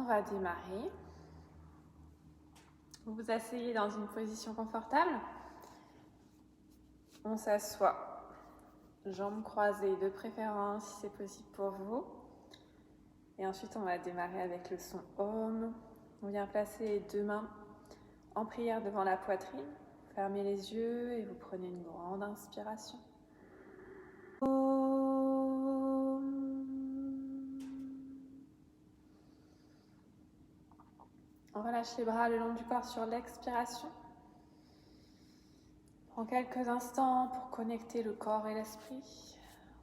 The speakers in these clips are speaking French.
va démarrer. Vous vous asseyez dans une position confortable. On s'assoit, jambes croisées de préférence si c'est possible pour vous. Et ensuite, on va démarrer avec le son Om. On vient placer les deux mains en prière devant la poitrine. Fermez les yeux et vous prenez une grande inspiration. On relâche les bras le long du corps sur l'expiration. Prends quelques instants pour connecter le corps et l'esprit.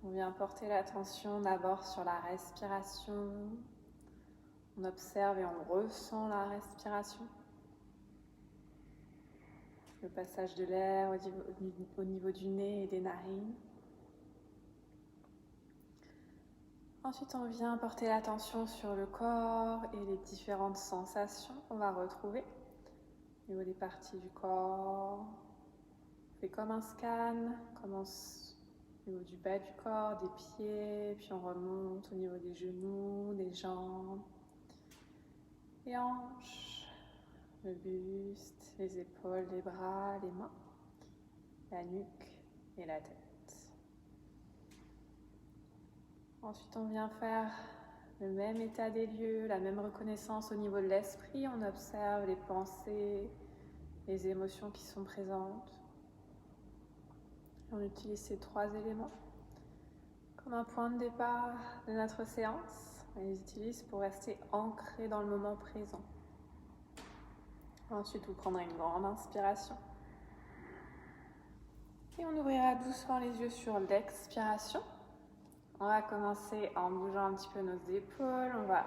On vient porter l'attention d'abord sur la respiration. On observe et on ressent la respiration. Le passage de l'air au niveau du nez et des narines. Ensuite, on vient porter l'attention sur le corps et les différentes sensations qu'on va retrouver au niveau des parties du corps. On fait comme un scan, on commence au niveau du bas du corps, des pieds, puis on remonte au niveau des genoux, des jambes, les hanches, le buste, les épaules, les bras, les mains, la nuque et la tête. Ensuite, on vient faire le même état des lieux, la même reconnaissance au niveau de l'esprit. On observe les pensées, les émotions qui sont présentes. On utilise ces trois éléments comme un point de départ de notre séance. On les utilise pour rester ancrés dans le moment présent. Ensuite, vous prendrez une grande inspiration. Et on ouvrira doucement les yeux sur l'expiration. On va commencer en bougeant un petit peu nos épaules. On va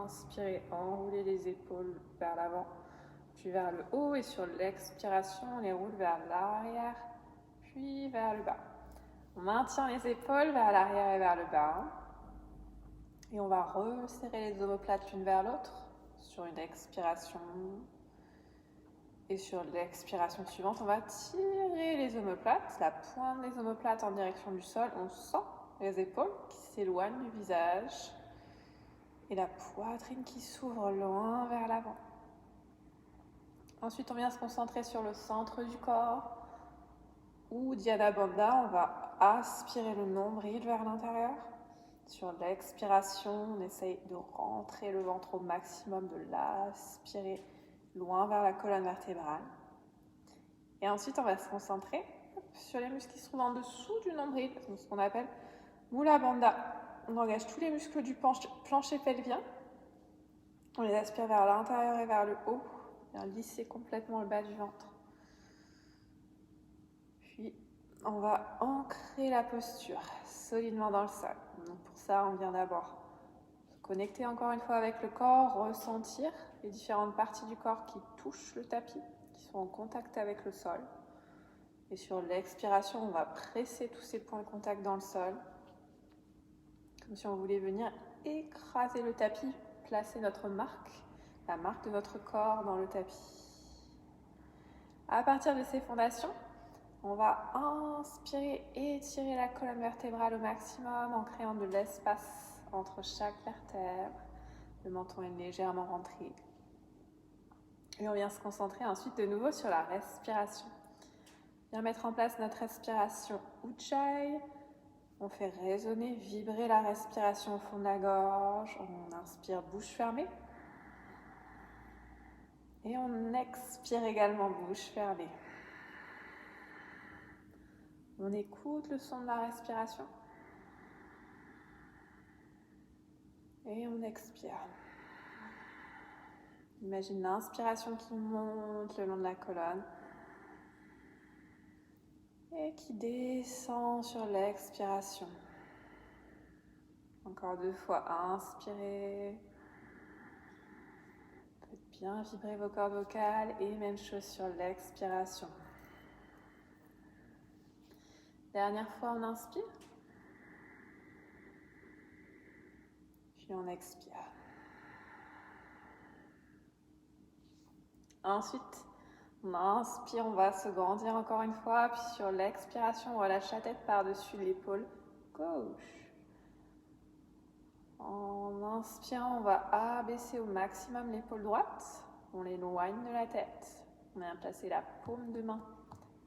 inspirer, enrouler les épaules vers l'avant, puis vers le haut. Et sur l'expiration, on les roule vers l'arrière, puis vers le bas. On maintient les épaules vers l'arrière et vers le bas. Et on va resserrer les omoplates l'une vers l'autre sur une expiration. Et sur l'expiration suivante, on va tirer les omoplates, la pointe des omoplates en direction du sol. On sent les épaules qui s'éloignent du visage et la poitrine qui s'ouvre loin vers l'avant. Ensuite, on vient se concentrer sur le centre du corps ou Dhyana Bandha. On va aspirer le nombril vers l'intérieur. Sur l'expiration, on essaye de rentrer le ventre au maximum, de l'aspirer loin vers la colonne vertébrale. Et ensuite, on va se concentrer sur les muscles qui se trouvent en dessous du nombril, ce qu'on appelle Mula Bandha. On engage tous les muscles du plancher pelvien. On les aspire vers l'intérieur et vers le haut. On vient lisser complètement le bas du ventre. Puis, on va ancrer la posture solidement dans le sol. Donc pour ça, on vient d'abord se connecter encore une fois avec le corps, ressentir les différentes parties du corps qui touchent le tapis, qui sont en contact avec le sol. Et sur l'expiration, on va presser tous ces points de contact dans le sol, comme si on voulait venir écraser le tapis, placer notre marque, la marque de notre corps dans le tapis. À partir de ces fondations, on va inspirer et étirer la colonne vertébrale au maximum en créant de l'espace entre chaque vertèbre. Le menton est légèrement rentré. Et on vient se concentrer ensuite de nouveau sur la respiration. On vient mettre en place notre respiration Ujjayi. On fait résonner, vibrer la respiration au fond de la gorge. On inspire bouche fermée. Et on expire également bouche fermée. On écoute le son de la respiration. Et on expire. Imagine l'inspiration qui monte le long de la colonne. Et qui descend sur l'expiration. Encore 2 fois, inspirez. Faites bien vibrer vos cordes vocales et même chose sur l'expiration. Dernière fois, on inspire. Puis on expire. Ensuite, on inspire, on va se grandir encore une fois. Puis sur l'expiration, on relâche la tête par-dessus l'épaule gauche. En inspirant, on va abaisser au maximum l'épaule droite. On l'éloigne de la tête. On vient placer la paume de main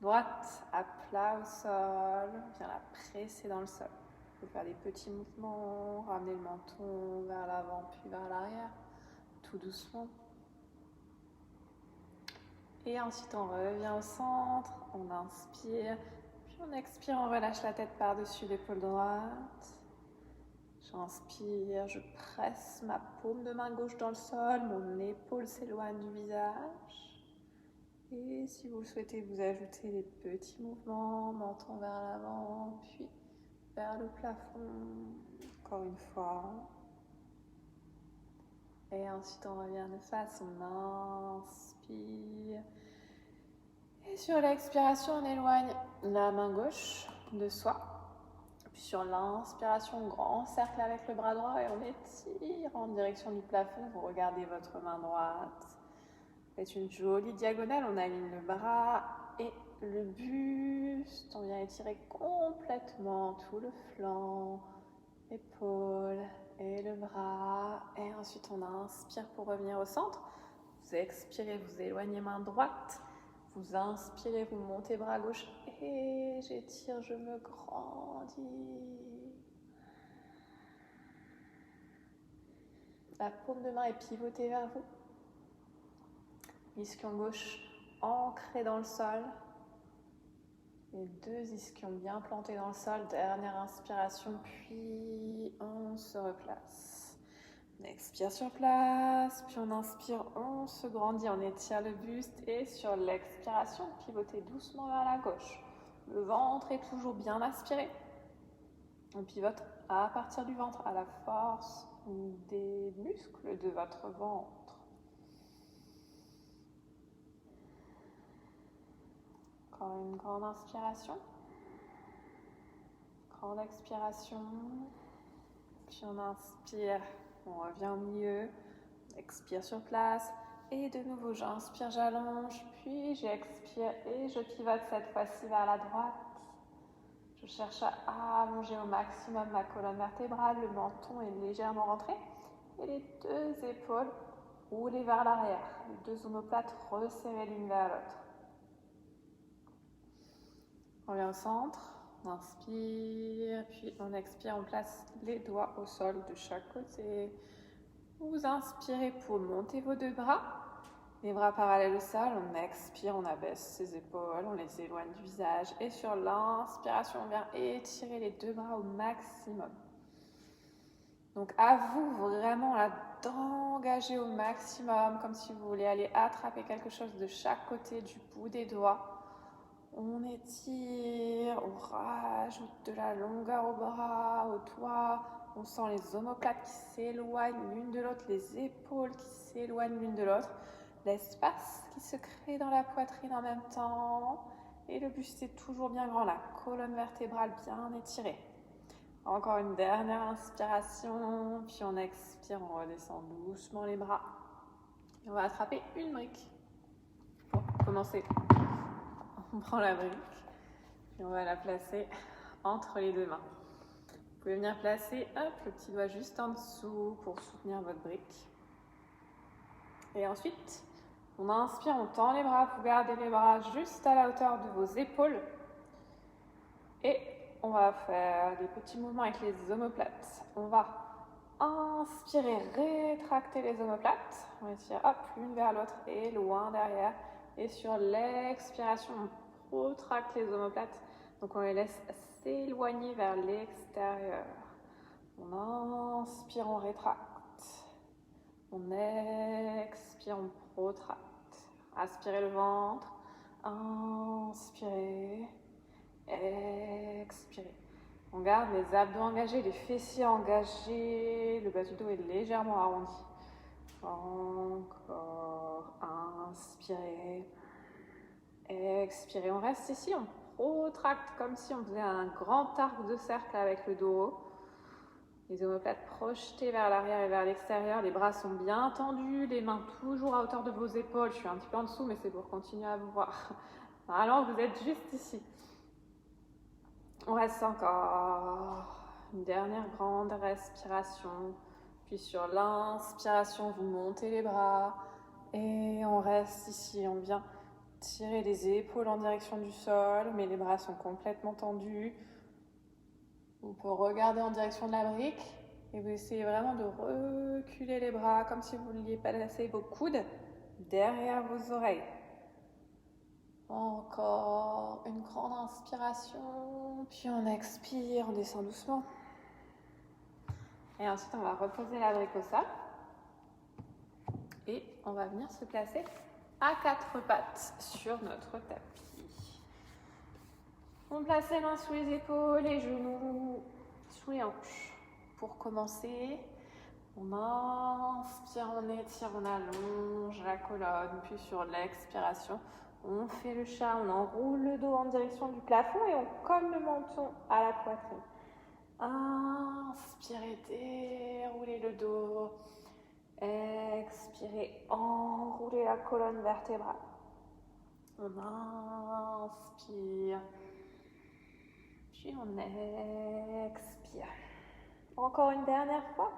droite à plat au sol. On vient la presser dans le sol. On peut faire des petits mouvements, ramener le menton vers l'avant puis vers l'arrière, tout doucement. Et ensuite, on revient au centre, on inspire, puis on expire, on relâche la tête par-dessus l'épaule droite. J'inspire, je presse ma paume de main gauche dans le sol, mon épaule s'éloigne du visage. Et si vous le souhaitez, vous ajoutez des petits mouvements, menton vers l'avant, puis vers le plafond, encore une fois. Et ensuite, on revient de face, on inspire. Et sur l'expiration, on éloigne la main gauche de soi. Puis sur l'inspiration, grand cercle avec le bras droit et on étire en direction du plafond. Vous regardez votre main droite. Faites une jolie diagonale, on aligne le bras et le buste. On vient étirer complètement tout le flanc, l'épaule et le bras. Et ensuite, on inspire pour revenir au centre. Vous expirez, vous éloignez main droite. Vous inspirez, vous montez bras gauche et j'étire, je me grandis. La paume de main est pivotée vers vous. Ischion gauche ancré dans le sol. Les deux ischions bien plantés dans le sol. Dernière inspiration, puis on se replace. On expire sur place, puis on inspire, on se grandit, on étire le buste et sur l'expiration, pivotez doucement vers la gauche. Le ventre est toujours bien aspiré. On pivote à partir du ventre, à la force des muscles de votre ventre. Encore une grande inspiration. Grande expiration. Puis on inspire. On revient au milieu, on expire sur place et de nouveau j'inspire, j'allonge, puis j'expire et je pivote cette fois-ci vers la droite. Je cherche à allonger au maximum ma colonne vertébrale, le menton est légèrement rentré et les deux épaules roulées vers l'arrière, les deux omoplates resserrées l'une vers l'autre. On revient au centre, on inspire, puis on expire, on place les doigts au sol de chaque côté. Vous inspirez pour monter vos deux bras, les bras parallèles au sol, on expire, on abaisse ses épaules, on les éloigne du visage. Et sur l'inspiration, on vient étirer les deux bras au maximum. Donc à vous vraiment là d'engager au maximum, comme si vous voulez aller attraper quelque chose de chaque côté du bout des doigts. On étire, on rajoute de la longueur au bras, au doigt. On sent les omoplates qui s'éloignent l'une de l'autre, les épaules qui s'éloignent l'une de l'autre. L'espace qui se crée dans la poitrine en même temps. Et le buste est toujours bien grand, la colonne vertébrale bien étirée. Encore une dernière inspiration, puis on expire, on redescend doucement les bras. Et on va attraper une brique pour commencer. On prend la brique et on va la placer entre les deux mains. Vous pouvez venir placer le petit doigt juste en dessous pour soutenir votre brique. Et ensuite, on inspire, on tend les bras. Vous gardez les bras juste à la hauteur de vos épaules. Et on va faire des petits mouvements avec les omoplates. On va inspirer, rétracter les omoplates. On va étirer l'une vers l'autre et loin derrière. Et sur l'expiration, on protracte les omoplates. Donc on les laisse s'éloigner vers l'extérieur. On inspire, on rétracte. On expire, on protracte. Aspirez le ventre. Inspirez. Expirez. On garde les abdos engagés, les fessiers engagés. Le bas du dos est légèrement arrondi. Encore. Inspirez. Expirez. On reste ici, on protracte comme si on faisait un grand arc de cercle avec le dos haut. Les omoplates projetées vers l'arrière et vers l'extérieur. Les bras sont bien tendus, les mains toujours à hauteur de vos épaules. Je suis un petit peu en dessous, mais c'est pour continuer à vous voir. Alors, vous êtes juste ici. On reste encore. Une dernière grande respiration. Puis sur l'inspiration, vous montez les bras et on reste ici. On vient tirer les épaules en direction du sol, mais les bras sont complètement tendus. Vous pouvez regarder en direction de la brique et vous essayez vraiment de reculer les bras comme si vous vouliez placer vos coudes derrière vos oreilles. Encore une grande inspiration, puis on expire, on descend doucement. Et ensuite, on va reposer la brique au sol. Et on va venir se placer à quatre pattes sur notre tapis. On place les mains sous les épaules, les genoux sous les hanches. Pour commencer, on inspire, on étire, on allonge la colonne, puis sur l'expiration, on fait le chat, on enroule le dos en direction du plafond et on colle le menton à la poitrine. Inspirez, déroulez le dos. Expirez, enroulez la colonne vertébrale. On inspire, puis on expire. Encore une dernière fois.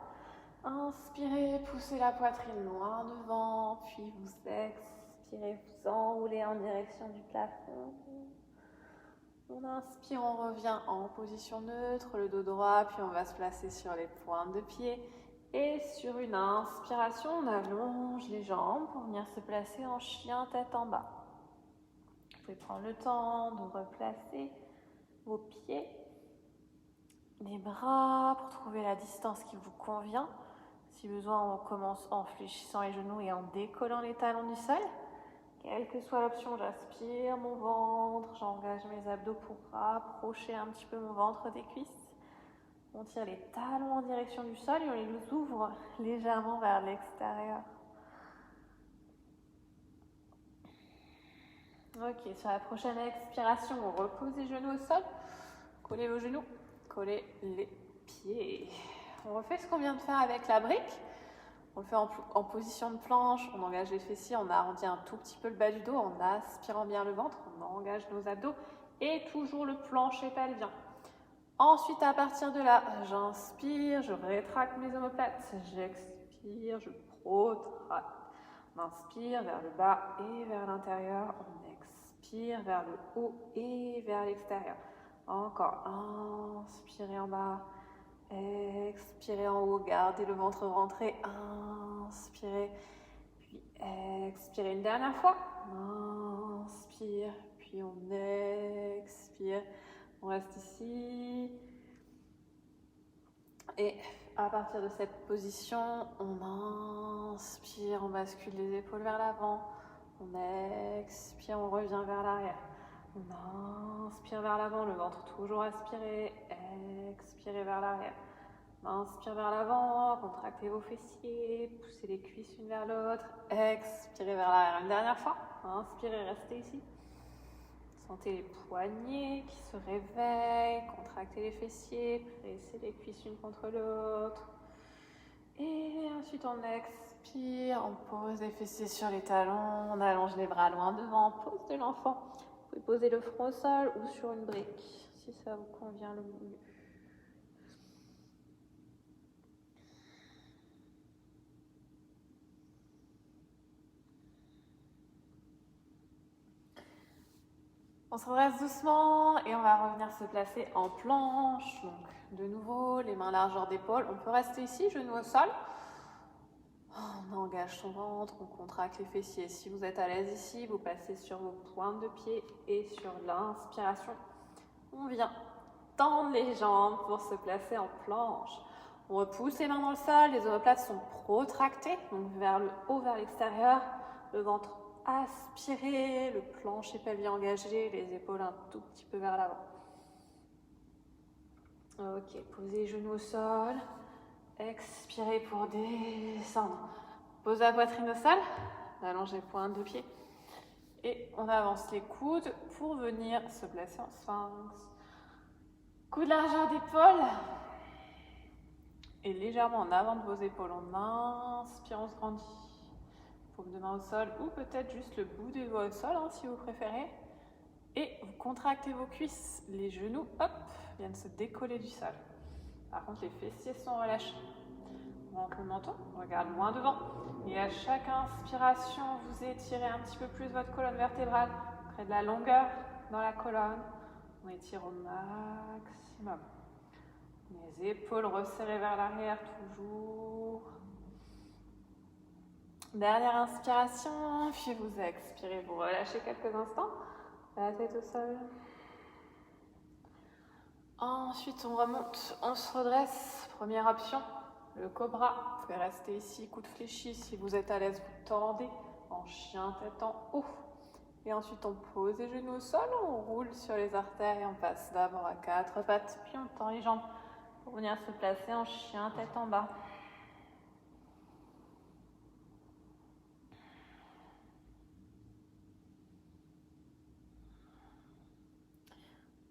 Inspirez, poussez la poitrine loin devant, puis vous expirez, vous enroulez en direction du plafond. On inspire, on revient en position neutre, le dos droit, puis on va se placer sur les pointes de pied. Et sur une inspiration, on allonge les jambes pour venir se placer en chien tête en bas. Vous pouvez prendre le temps de replacer vos pieds, les bras pour trouver la distance qui vous convient. Si besoin, on commence en fléchissant les genoux et en décollant les talons du sol. Quelle que soit l'option, j'aspire mon ventre, j'engage mes abdos pour rapprocher un petit peu mon ventre des cuisses. On tire les talons en direction du sol et on les ouvre légèrement vers l'extérieur. Ok, sur la prochaine expiration, on repose les genoux au sol. Collez vos genoux, collez les pieds. On refait ce qu'on vient de faire avec la brique. On le fait en position de planche, on engage les fessiers, on arrondit un tout petit peu le bas du dos en aspirant bien le ventre, on engage nos abdos et toujours le plancher pelvien. Ensuite, à partir de là, j'inspire, je rétracte mes omoplates, j'expire, je protracte. On inspire vers le bas et vers l'intérieur, on expire vers le haut et vers l'extérieur. Encore, inspirez en bas. Expirez en haut, gardez le ventre rentré, inspirez, puis expirez une dernière fois, inspire, puis on expire, on reste ici, et à partir de cette position, on inspire, on bascule les épaules vers l'avant, on expire, on revient vers l'arrière. On inspire vers l'avant, le ventre toujours aspiré, expirez vers l'arrière. Inspire vers l'avant, contractez vos fessiers, poussez les cuisses l'une vers l'autre, expirez vers l'arrière une dernière fois. Inspirez, restez ici. Sentez les poignets qui se réveillent, contractez les fessiers, pressez les cuisses l'une contre l'autre. Et ensuite on expire, on pose les fessiers sur les talons, on allonge les bras loin devant, pose de l'enfant. Vous pouvez poser le front au sol ou sur une brique, si ça vous convient le mieux. On se redresse doucement et on va revenir se placer en planche. Donc, de nouveau, les mains largeur d'épaule. On peut rester ici, genoux au sol. On engage son ventre, on contracte les fessiers. Si vous êtes à l'aise ici, vous passez sur vos pointes de pied et sur l'inspiration, on vient tendre les jambes pour se placer en planche. On repousse les mains dans le sol, les omoplates sont protractées, donc vers le haut, vers l'extérieur, le ventre aspiré, le plancher pelvien engagé, les épaules un tout petit peu vers l'avant. Ok, posez les genoux au sol. Expirez pour descendre. Posez la poitrine au sol. Allongez les pointes de pied. Et on avance les coudes pour venir se placer en sphinx. Coude largeur d'épaule. Et légèrement en avant de vos épaules. On inspire, on se grandit. Paume de main au sol ou peut-être juste le bout des doigts au sol si vous préférez. Et vous contractez vos cuisses. Les genoux, hop, viennent se décoller du sol. Par contre, les fessiers sont relâchés. On rentre le menton, on regarde loin devant. Et à chaque inspiration, vous étirez un petit peu plus votre colonne vertébrale. Vous créez de la longueur dans la colonne. On étire au maximum. Les épaules resserrées vers l'arrière, toujours. Dernière inspiration, puis vous expirez, vous relâchez quelques instants. La tête au sol. Ensuite, on remonte, on se redresse. Première option, le cobra. Vous pouvez rester ici, coude fléchi. Si vous êtes à l'aise, vous tendez en chien tête en haut. Et ensuite, on pose les genoux au sol, on roule sur les artères et on passe d'abord à quatre pattes, puis on tend les jambes pour venir se placer en chien tête en bas.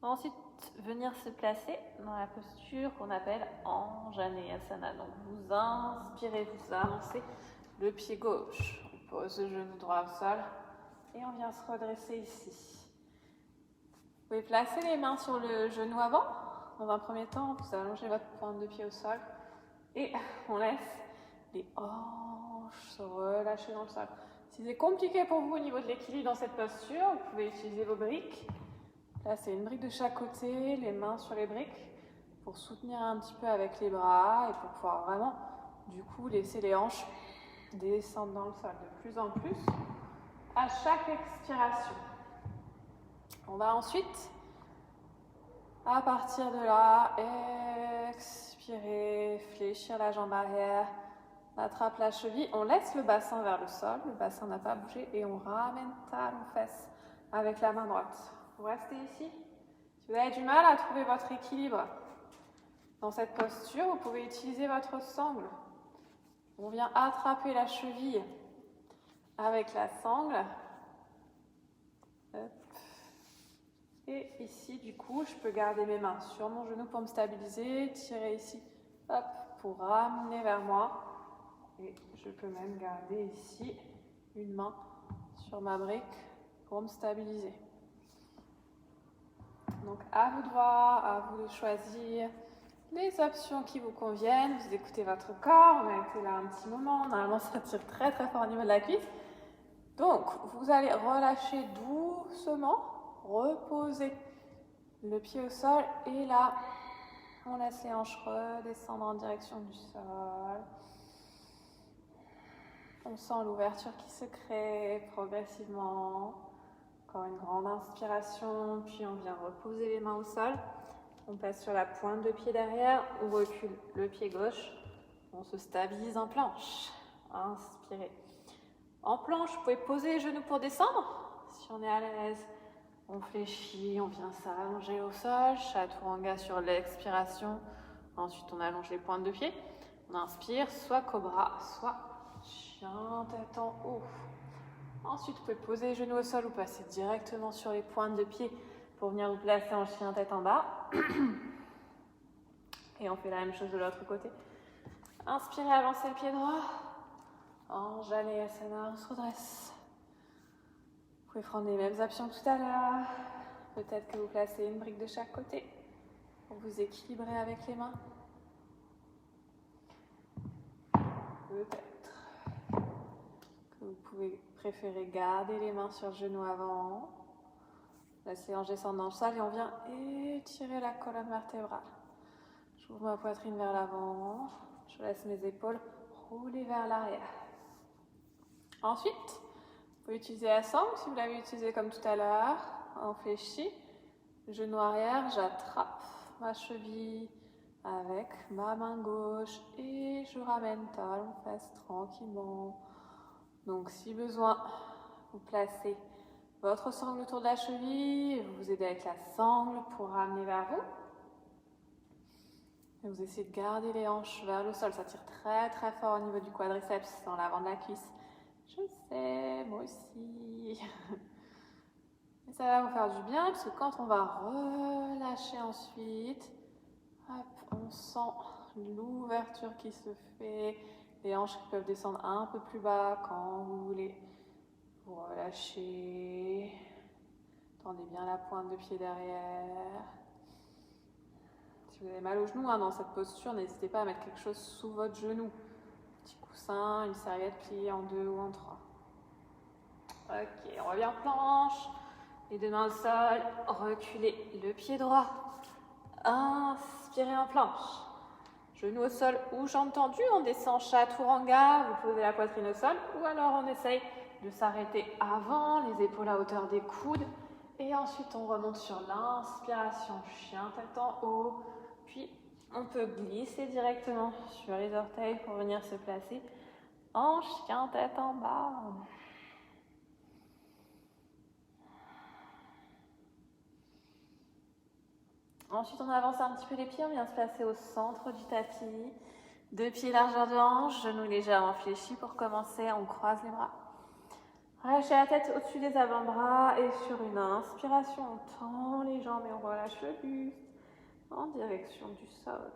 Ensuite, venir se placer dans la posture qu'on appelle Anjaneyasana. Donc, vous inspirez, vous avancez le pied gauche. On pose le genou droit au sol et on vient se redresser ici. Vous pouvez placer les mains sur le genou avant. Dans un premier temps, vous allongez votre pointe de pied au sol et on laisse les hanches se relâcher dans le sol. Si c'est compliqué pour vous au niveau de l'équilibre dans cette posture, vous pouvez utiliser vos briques. Là, c'est une brique de chaque côté, les mains sur les briques, pour soutenir un petit peu avec les bras et pour pouvoir vraiment, du coup, laisser les hanches descendre dans le sol de plus en plus à chaque expiration. On va ensuite, à partir de là, expirer, fléchir la jambe arrière, on attrape la cheville, on laisse le bassin vers le sol, le bassin n'a pas bougé et on ramène talon fesse avec la main droite. Vous restez ici. Si vous avez du mal à trouver votre équilibre dans cette posture, vous pouvez utiliser votre sangle. On vient attraper la cheville avec la sangle. Hop. Et ici, du coup, je peux garder mes mains sur mon genou pour me stabiliser, tirer ici, hop, pour ramener vers moi. Et je peux même garder ici une main sur ma brique pour me stabiliser. Donc à vous de voir, à vous de choisir les options qui vous conviennent. Vous écoutez votre corps, on a été là un petit moment, normalement ça tire très très fort au niveau de la cuisse. Donc vous allez relâcher doucement, reposer le pied au sol et là on laisse les hanches redescendre en direction du sol. On sent l'ouverture qui se crée progressivement. Encore une grande inspiration, puis on vient reposer les mains au sol. On passe sur la pointe de pied derrière, on recule le pied gauche. On se stabilise en planche. Inspirez. En planche, vous pouvez poser les genoux pour descendre. Si on est à l'aise, on fléchit, on vient s'allonger au sol. Chaturanga sur l'expiration. Ensuite, on allonge les pointes de pied. On inspire, soit cobra, soit chien tête en haut. Ensuite, vous pouvez poser les genoux au sol ou passer directement sur les pointes de pied pour venir vous placer en chien tête en bas. Et on fait la même chose de l'autre côté. Inspirez, avancez le pied droit. Anjaneyasana, on se redresse. Vous pouvez prendre les mêmes options que tout à l'heure. Peut-être que vous placez une brique de chaque côté pour vous équilibrer avec les mains. Peut-être que vous pouvez préférer garder les mains sur le genou avant. Laissez les hanches descendre dans le sol et on vient étirer la colonne vertébrale. J'ouvre ma poitrine vers l'avant. Je laisse mes épaules rouler vers l'arrière. Ensuite, vous pouvez utiliser la sangle si vous l'avez utilisé comme tout à l'heure. On fléchit. Genou arrière, j'attrape ma cheville avec ma main gauche et je ramène talon fesse tranquillement. Donc si besoin, vous placez votre sangle autour de la cheville et vous vous aidez avec la sangle pour ramener vers vous. Et vous essayez de garder les hanches vers le sol, ça tire très très fort au niveau du quadriceps dans l'avant de la cuisse. Je sais, moi aussi. Et ça va vous faire du bien parce que quand on va relâcher ensuite, hop, on sent l'ouverture qui se fait, les hanches qui peuvent descendre un peu plus bas quand vous voulez. Vous relâchez, tendez bien la pointe de pied derrière. Si vous avez mal au genou dans cette posture, n'hésitez pas à mettre quelque chose sous votre genou. Petit coussin, une serviette pliée en 2 ou en 3. Ok, on revient planche. Les 2 mains au sol. Reculez le pied droit. Inspirez en planche. Genoux au sol ou jambes tendues. On descend chaturanga. Vous posez la poitrine au sol. Ou alors on essaye de s'arrêter avant, les épaules à hauteur des coudes. Et ensuite on remonte sur l'inspiration. Chien tête en haut. Puis on peut glisser directement sur les orteils pour venir se placer en chien tête en bas. Ensuite, on avance un petit peu les pieds, on vient se placer au centre du tapis. 2 pieds largeur de hanche, genoux légèrement fléchis pour commencer. On croise les bras. Relâchez la tête au-dessus des avant-bras et sur une inspiration, on tend les jambes et on relâche le buste en direction du sol.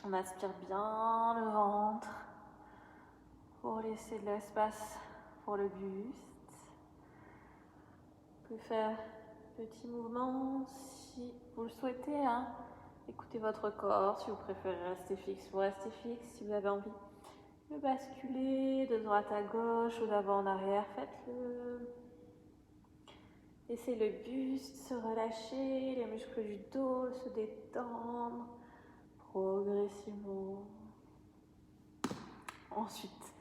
On aspire bien le ventre pour laisser de l'espace pour le buste. Vous pouvez faire petit mouvement si vous le souhaitez. Écoutez votre corps. Si vous préférez rester fixe, vous restez fixe. Si vous avez envie de basculer de droite à gauche ou d'avant en arrière, faites-le. Laissez le buste se relâcher, les muscles du dos se détendre progressivement. Ensuite,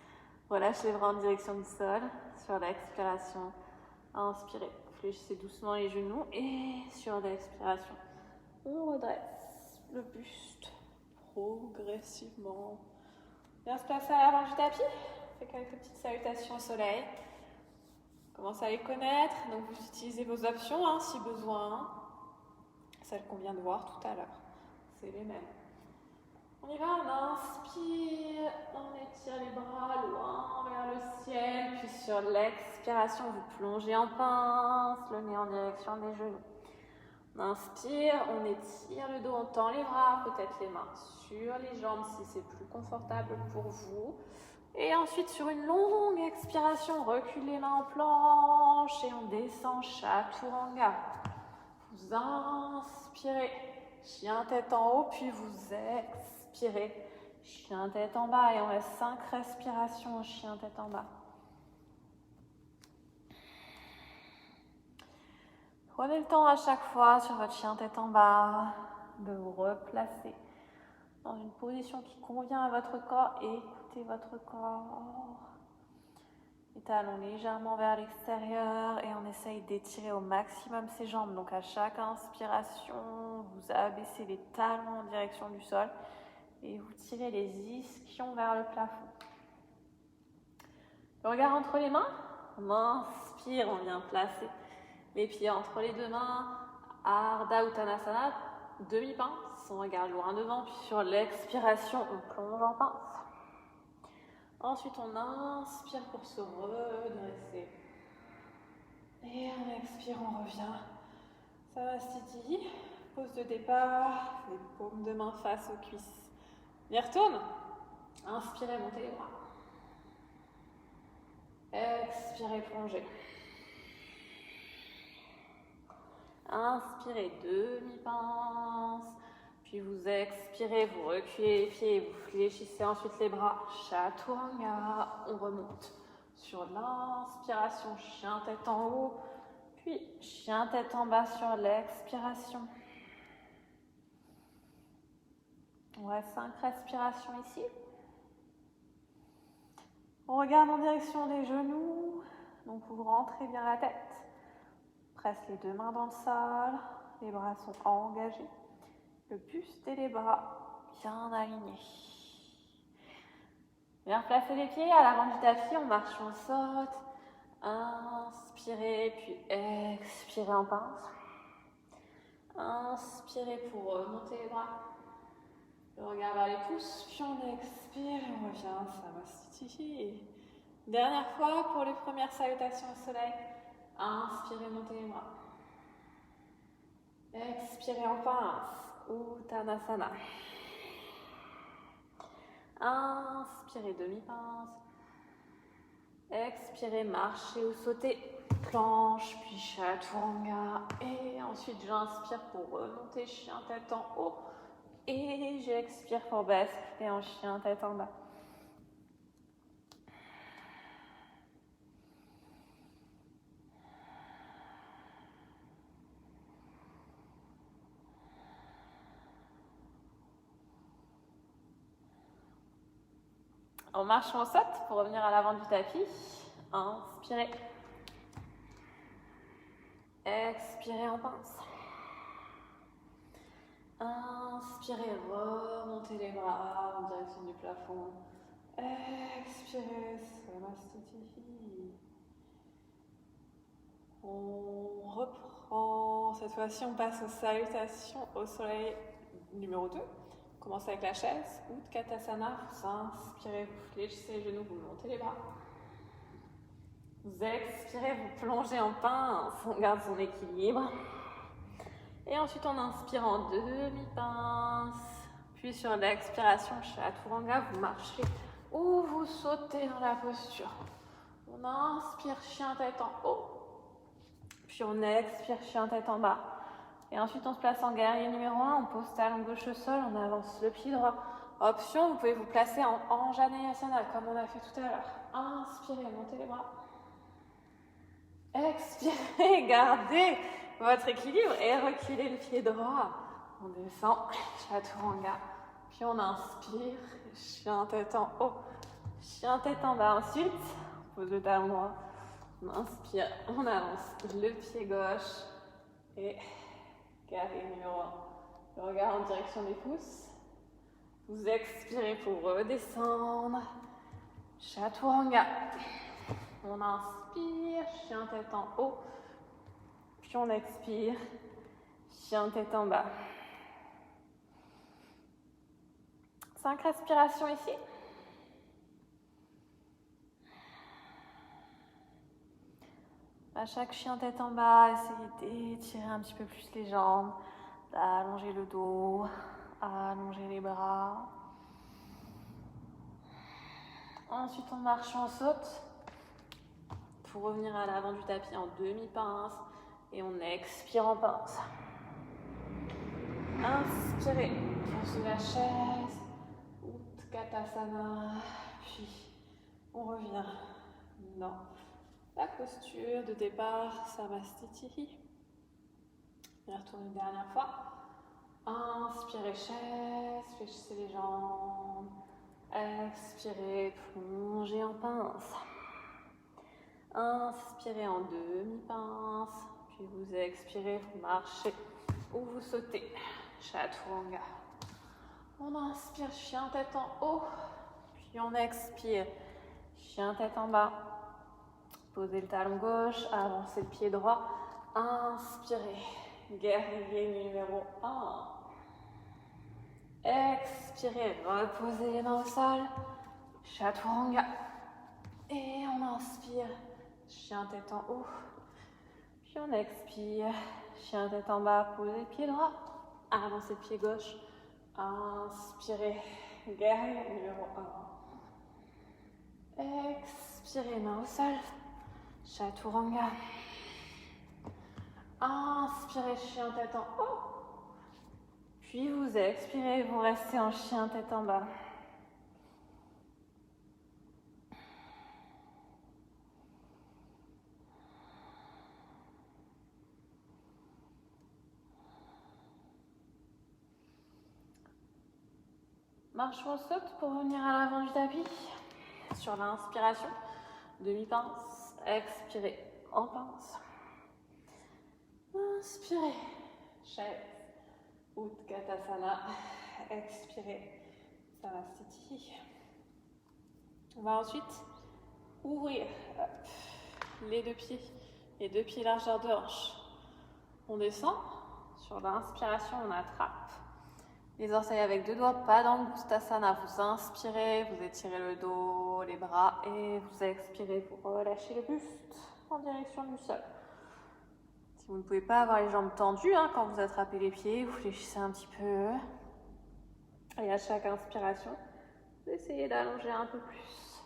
relâchez les bras en direction du sol. Sur l'expiration, inspirez. Fléchissez doucement les genoux et sur l'expiration, on redresse le buste progressivement. Bien se placer à l'avant du tapis. On fait quelques petites salutations au soleil. Commencez à les connaître. Donc vous utilisez vos options si besoin. Celles qu'on vient de voir tout à l'heure. C'est les mêmes. On y va, on inspire, on étire les bras loin vers le ciel, puis sur l'expiration, vous plongez en pince, le nez en direction des genoux. On inspire, on étire le dos, on tend les bras, peut-être les mains sur les jambes si c'est plus confortable pour vous. Et ensuite, sur une longue expiration, reculez les mains en planche et on descend chaturanga. Vous inspirez, chien tête en haut, puis vous expirez, chien tête en bas. Et on reste 5 respirations, chien tête en bas. Prenez le temps à chaque fois sur votre chien tête en bas de vous replacer dans une position qui convient à votre corps et écoutez votre corps. Les talons légèrement vers l'extérieur et on essaye d'étirer au maximum ses jambes. Donc à chaque inspiration, vous abaissez les talons en direction du sol et vous tirez les ischions vers le plafond. Le regard entre les mains, on inspire, on vient placer les pieds entre les 2 mains, Ardha Uttanasana, demi-pince, on regarde loin devant, puis sur l'expiration, on plonge en pince. Ensuite, on inspire pour se redresser. Et on expire, on revient. Savastiti, pose de départ, les paumes de main face aux cuisses. On y retourne. Inspirez, montez les bras. Expirez, plongez. Inspirez, demi-pince. Puis vous expirez, vous reculez les pieds, vous fléchissez ensuite les bras. Chaturanga, on remonte. Sur l'inspiration, chien tête en haut. Puis chien tête en bas sur l'expiration. On reste 5 respirations ici. On regarde en direction des genoux. Donc vous rentrez bien la tête. Presse les 2 mains dans le sol. Les bras sont engagés. Le buste et les bras bien alignés. Bien placer les pieds à l'avant du tapis, on marche, on saute. Inspirez, puis expirez en pince. Inspirez pour remonter les bras. Le regard vers les pouces, puis on expire et on revient, Savastiti. Dernière fois pour les premières salutations au soleil. Inspirez, montez les bras. Expirez en pince. Uttanasana. Inspirez, demi-pince. Expirez, marchez ou sautez. Planche, puis chaturanga. Et ensuite, j'inspire pour remonter, chien tête en haut. Et j'expire pour basculer en chien tête en bas. En marche, on saute pour revenir à l'avant du tapis. Inspirez. Expirez en pince. Inspirez, remontez les bras en direction du plafond. Expirez, Samastiti. On reprend. Cette fois-ci, on passe aux salutations au soleil numéro 2. On commence avec la chaise, Utkatasana. Vous inspirez, vous fléchissez les genoux, vous montez les bras. Vous expirez, vous plongez en pince, on garde son équilibre. Et ensuite, on inspire en demi-pince. Puis sur l'expiration, Chaturanga, vous marchez ou vous sautez dans la posture. On inspire, chien tête en haut. Puis on expire, chien tête en bas. Et ensuite, on se place en guerrier numéro 1. On pose talon gauche au sol, on avance le pied droit. Option, vous pouvez vous placer en Anjaneyasana, comme on a fait tout à l'heure. Inspirez, montez les bras. Expirez, gardez votre équilibre et reculez le pied droit. On descend, Chaturanga. Puis on inspire, chien tête en haut, chien tête en bas. Ensuite, on pose le talon droit. On inspire, on avance le pied gauche et guerrier numéro 1. Le regard en direction des pouces. Vous expirez pour redescendre. Chaturanga. On inspire, chien tête en haut. Puis on expire, chien tête en bas. 5 respirations ici. À chaque chien tête en bas, essayez d'étirer un petit peu plus les jambes, d'allonger le dos, allonger les bras. Ensuite, on marche, on saute pour revenir à l'avant du tapis en demi-pince et on expire en pince. Inspirez, sur la chaise, Utkatasana, puis on revient dans la posture de départ, Samastiti. On y retourne une dernière fois. Inspirez, chaise, fléchissez les jambes. Expirez, plongez en pince. Inspirez en demi-pince, puis vous expirez, vous marchez ou vous sautez. Chaturanga. On inspire, chien tête en haut, puis on expire, chien tête en bas. Posez le talon gauche, avancez le pied droit. Inspirez, guerrier numéro 1. Expirez, reposez les mains au sol. Chaturanga. Et on inspire, chien tête en haut. Puis on expire, chien tête en bas, posez le pied droit. Avancez le pied gauche. Inspirez, guerrier numéro 1. Expirez, main au sol. Chaturanga. Inspirez, chien tête en haut. Puis vous expirez, vous restez en chien tête en bas. Marche ou saute pour revenir à l'avant du tapis. Sur l'inspiration, demi-pince, expirez en pince. Inspirez, chaise, Utkatasana, expirez, Samastiti. On va ensuite ouvrir les deux pieds largeur de hanche. On descend, sur l'inspiration, on attrape les orteils avec 2 doigts, pas dans le Bustasana. Vous inspirez, vous étirez le dos, les bras et vous expirez, vous relâchez le buste en direction du sol. Si vous ne pouvez pas avoir les jambes tendues, quand vous attrapez les pieds, vous fléchissez un petit peu. Et à chaque inspiration, vous essayez d'allonger un peu plus.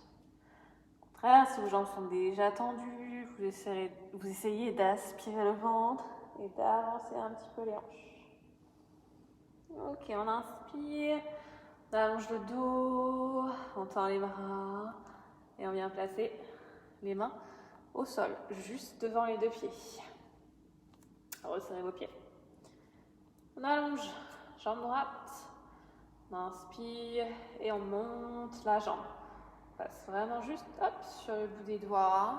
Au contraire, si vos jambes sont déjà tendues, vous essayez d'aspirer le ventre et d'avancer un petit peu les hanches. Ok, on inspire, on allonge le dos, on tend les bras et on vient placer les mains au sol, juste devant les deux pieds. Resserrez vos pieds. On allonge, jambe droite, on inspire et on monte la jambe. On passe vraiment juste sur le bout des doigts.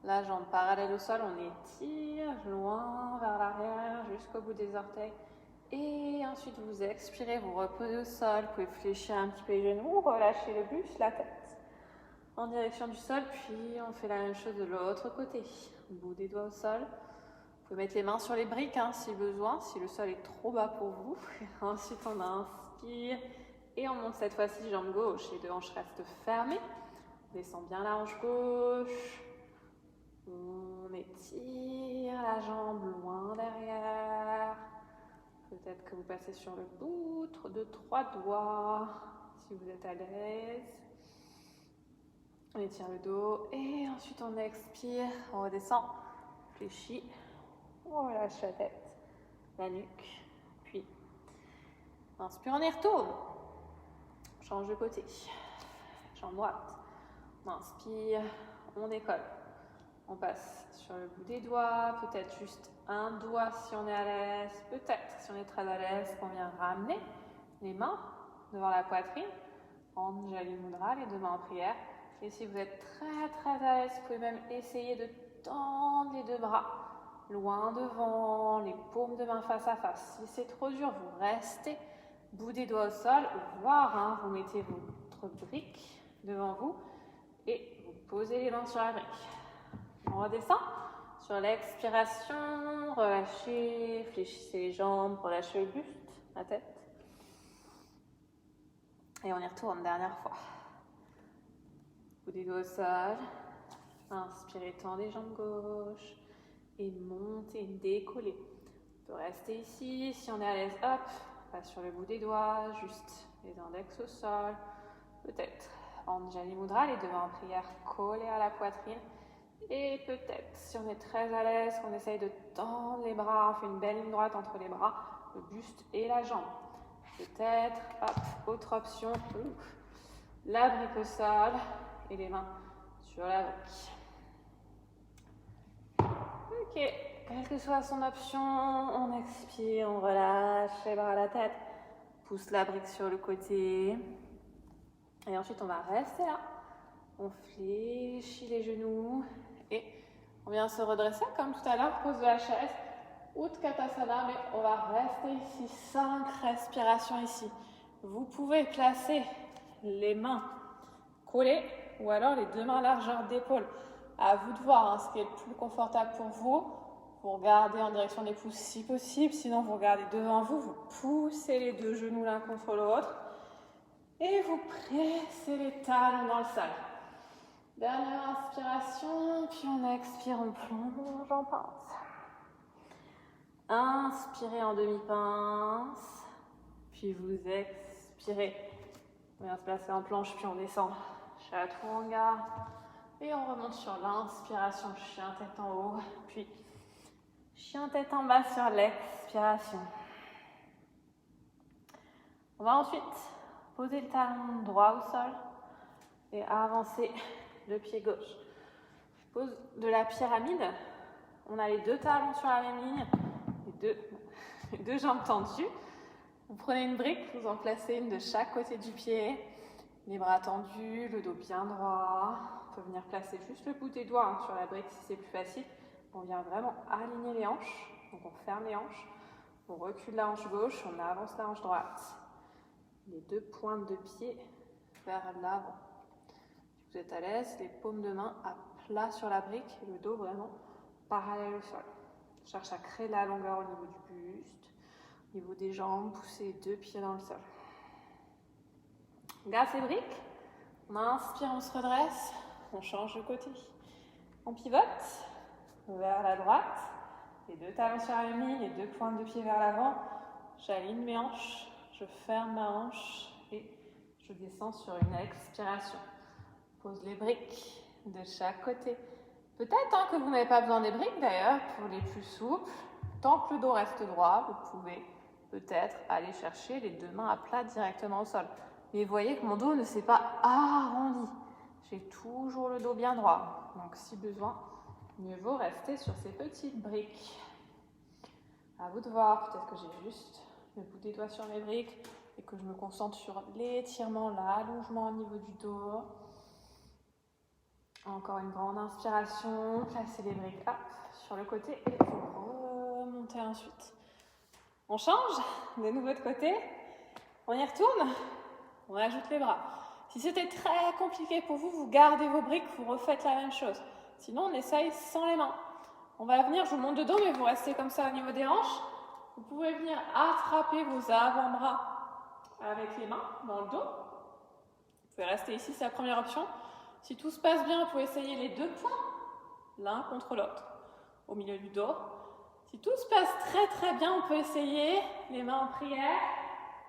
La jambe parallèle au sol, on étire loin vers l'arrière jusqu'au bout des orteils. Et ensuite, vous expirez, vous reposez au sol. Vous pouvez fléchir un petit peu les genoux, relâcher le buste, la tête en direction du sol. Puis, on fait la même chose de l'autre côté. Bout des doigts au sol. Vous pouvez mettre les mains sur les briques si besoin, si le sol est trop bas pour vous. Ensuite, on inspire et on monte cette fois-ci jambe gauche. Les deux hanches restent fermées. On descend bien la hanche gauche. On étire la jambe loin derrière. Peut-être que vous passez sur le bout de 3 doigts, si vous êtes à l'aise. On étire le dos et ensuite on expire, on redescend, fléchit, on relâche la tête, la nuque, puis on inspire, on y retourne. On change de côté, jambe droite, on inspire, on décolle. On passe sur le bout des doigts, peut-être juste un doigt si on est à l'aise, peut-être si on est très à l'aise, qu'on vient ramener les mains devant la poitrine, Anjali Mudra, les deux mains en prière. Et si vous êtes très à l'aise, vous pouvez même essayer de tendre les deux bras loin devant, les paumes de main face à face. Si c'est trop dur, vous restez bout des doigts au sol, voire vous mettez votre brique devant vous et vous posez les mains sur la brique. On redescend sur l'expiration, relâchez, fléchissez les jambes, relâchez le buste, la tête. Et on y retourne, dernière fois. Bout des doigts au sol, inspirez, tendez les jambes gauche et montez, décollez. On peut rester ici, si on est à l'aise, pas sur le bout des doigts, juste les index au sol. Peut-être Anjali Mudra, les deux mains en prière collées à la poitrine. Et peut-être, si on est très à l'aise, qu'on essaye de tendre les bras, on fait une belle ligne droite entre les bras, le buste et la jambe. Peut-être, autre option, la brique au sol et les mains sur la brique. Ok, quelle que soit son option, on expire, on relâche les bras à la tête, pousse la brique sur le côté. Et ensuite, on va rester là. On fléchit les genoux et on vient se redresser comme tout à l'heure, pose de la chaise, Utkatasana, mais on va rester ici, 5 respirations ici. Vous pouvez placer les mains collées ou alors les deux mains largeur d'épaule. À vous de voir ce qui est le plus confortable pour vous. Vous regardez en direction des pouces si possible, sinon vous regardez devant vous, vous poussez les deux genoux l'un contre l'autre et vous pressez les talons dans le sol. Dernière inspiration, puis on expire, on plonge en pince. Inspirez en demi-pince, puis vous expirez. On vient se placer en planche, puis on descend. Chaturanga. Et on remonte sur l'inspiration, chien tête en haut, puis chien tête en bas sur l'expiration. On va ensuite poser le talon droit au sol et avancer le pied gauche. Pose de la pyramide. On a les deux talons sur la même ligne, les deux jambes tendues. Vous prenez une brique, vous en placez une de chaque côté du pied. Les bras tendus, le dos bien droit. On peut venir placer juste le bout des doigts sur la brique si c'est plus facile. On vient vraiment aligner les hanches. Donc on ferme les hanches. On recule la hanche gauche, on avance la hanche droite. Les deux pointes de pied vers l'avant. Si vous êtes à l'aise, les paumes de main à plat sur la brique et le dos vraiment parallèle au sol. On cherche à créer de la longueur au niveau du buste, au niveau des jambes, poussez les deux pieds dans le sol. On garde ces briques, on inspire, on se redresse, on change de côté. On pivote vers la droite, les deux talons sur la même ligne, les deux pointes de pied vers l'avant. J'aligne mes hanches, je ferme ma hanche et je descends sur une expiration. Pose les briques de chaque côté. Peut-être que vous n'avez pas besoin des briques d'ailleurs, pour les plus souples. Tant que le dos reste droit, vous pouvez peut-être aller chercher les deux mains à plat directement au sol. Mais vous voyez que mon dos ne s'est pas arrondi. J'ai toujours le dos bien droit. Donc si besoin, mieux vaut rester sur ces petites briques. À vous de voir, peut-être que j'ai juste le bout des doigts sur mes briques et que je me concentre sur l'étirement, l'allongement au niveau du dos. Encore une grande inspiration, placez les briques hop, sur le côté et vous remontez ensuite. On change, de nouveau de côté, on y retourne, on ajoute les bras. Si c'était très compliqué pour vous, vous gardez vos briques, vous refaites la même chose. Sinon, on essaye sans les mains. On va venir, je vous monte de dos, mais vous restez comme ça au niveau des hanches. Vous pouvez venir attraper vos avant-bras avec les mains dans le dos. Vous pouvez rester ici, c'est la première option. Si tout se passe bien, vous pouvez essayer les deux points, l'un contre l'autre, au milieu du dos. Si tout se passe très très bien, on peut essayer les mains en prière.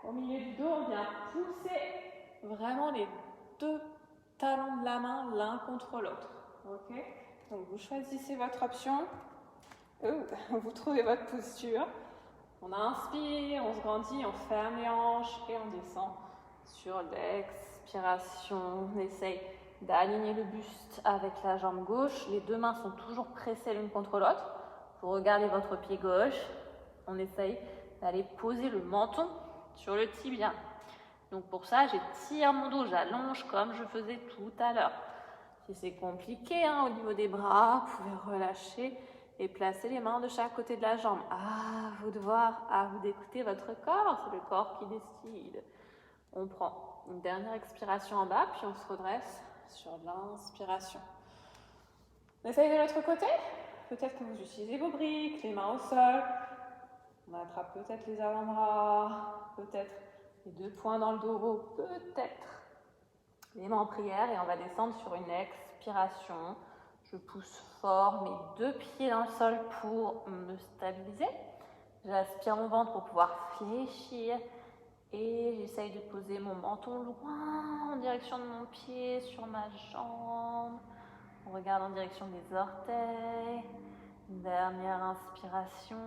Au milieu du dos, on vient pousser vraiment les deux talons de la main l'un contre l'autre. Ok ? Donc vous choisissez votre option. Vous trouvez votre posture. On inspire, on se grandit, on ferme les hanches et on descend sur l'expiration. On essaye d'aligner le buste avec la jambe gauche. Les deux mains sont toujours pressées l'une contre l'autre. Vous regardez votre pied gauche. On essaye d'aller poser le menton sur le tibia. Donc pour ça, j'étire mon dos, j'allonge comme je faisais tout à l'heure. Si c'est compliqué au niveau des bras, vous pouvez relâcher et placer les mains de chaque côté de la jambe. À vous de voir, à vous d'écouter votre corps, c'est le corps qui décide. On prend une dernière expiration en bas, puis on se redresse sur l'inspiration. On essaye de l'autre côté. Peut-être que vous utilisez vos briques, les mains au sol. On attrape peut-être les avant-bras, peut-être les deux poings dans le dos, peut-être les mains en prière et on va descendre sur une expiration. Je pousse fort mes deux pieds dans le sol pour me stabiliser. J'aspire mon ventre pour pouvoir fléchir et j'essaye de poser mon menton loin en direction de mon pied sur ma jambe. On regarde en direction des orteils. Dernière inspiration,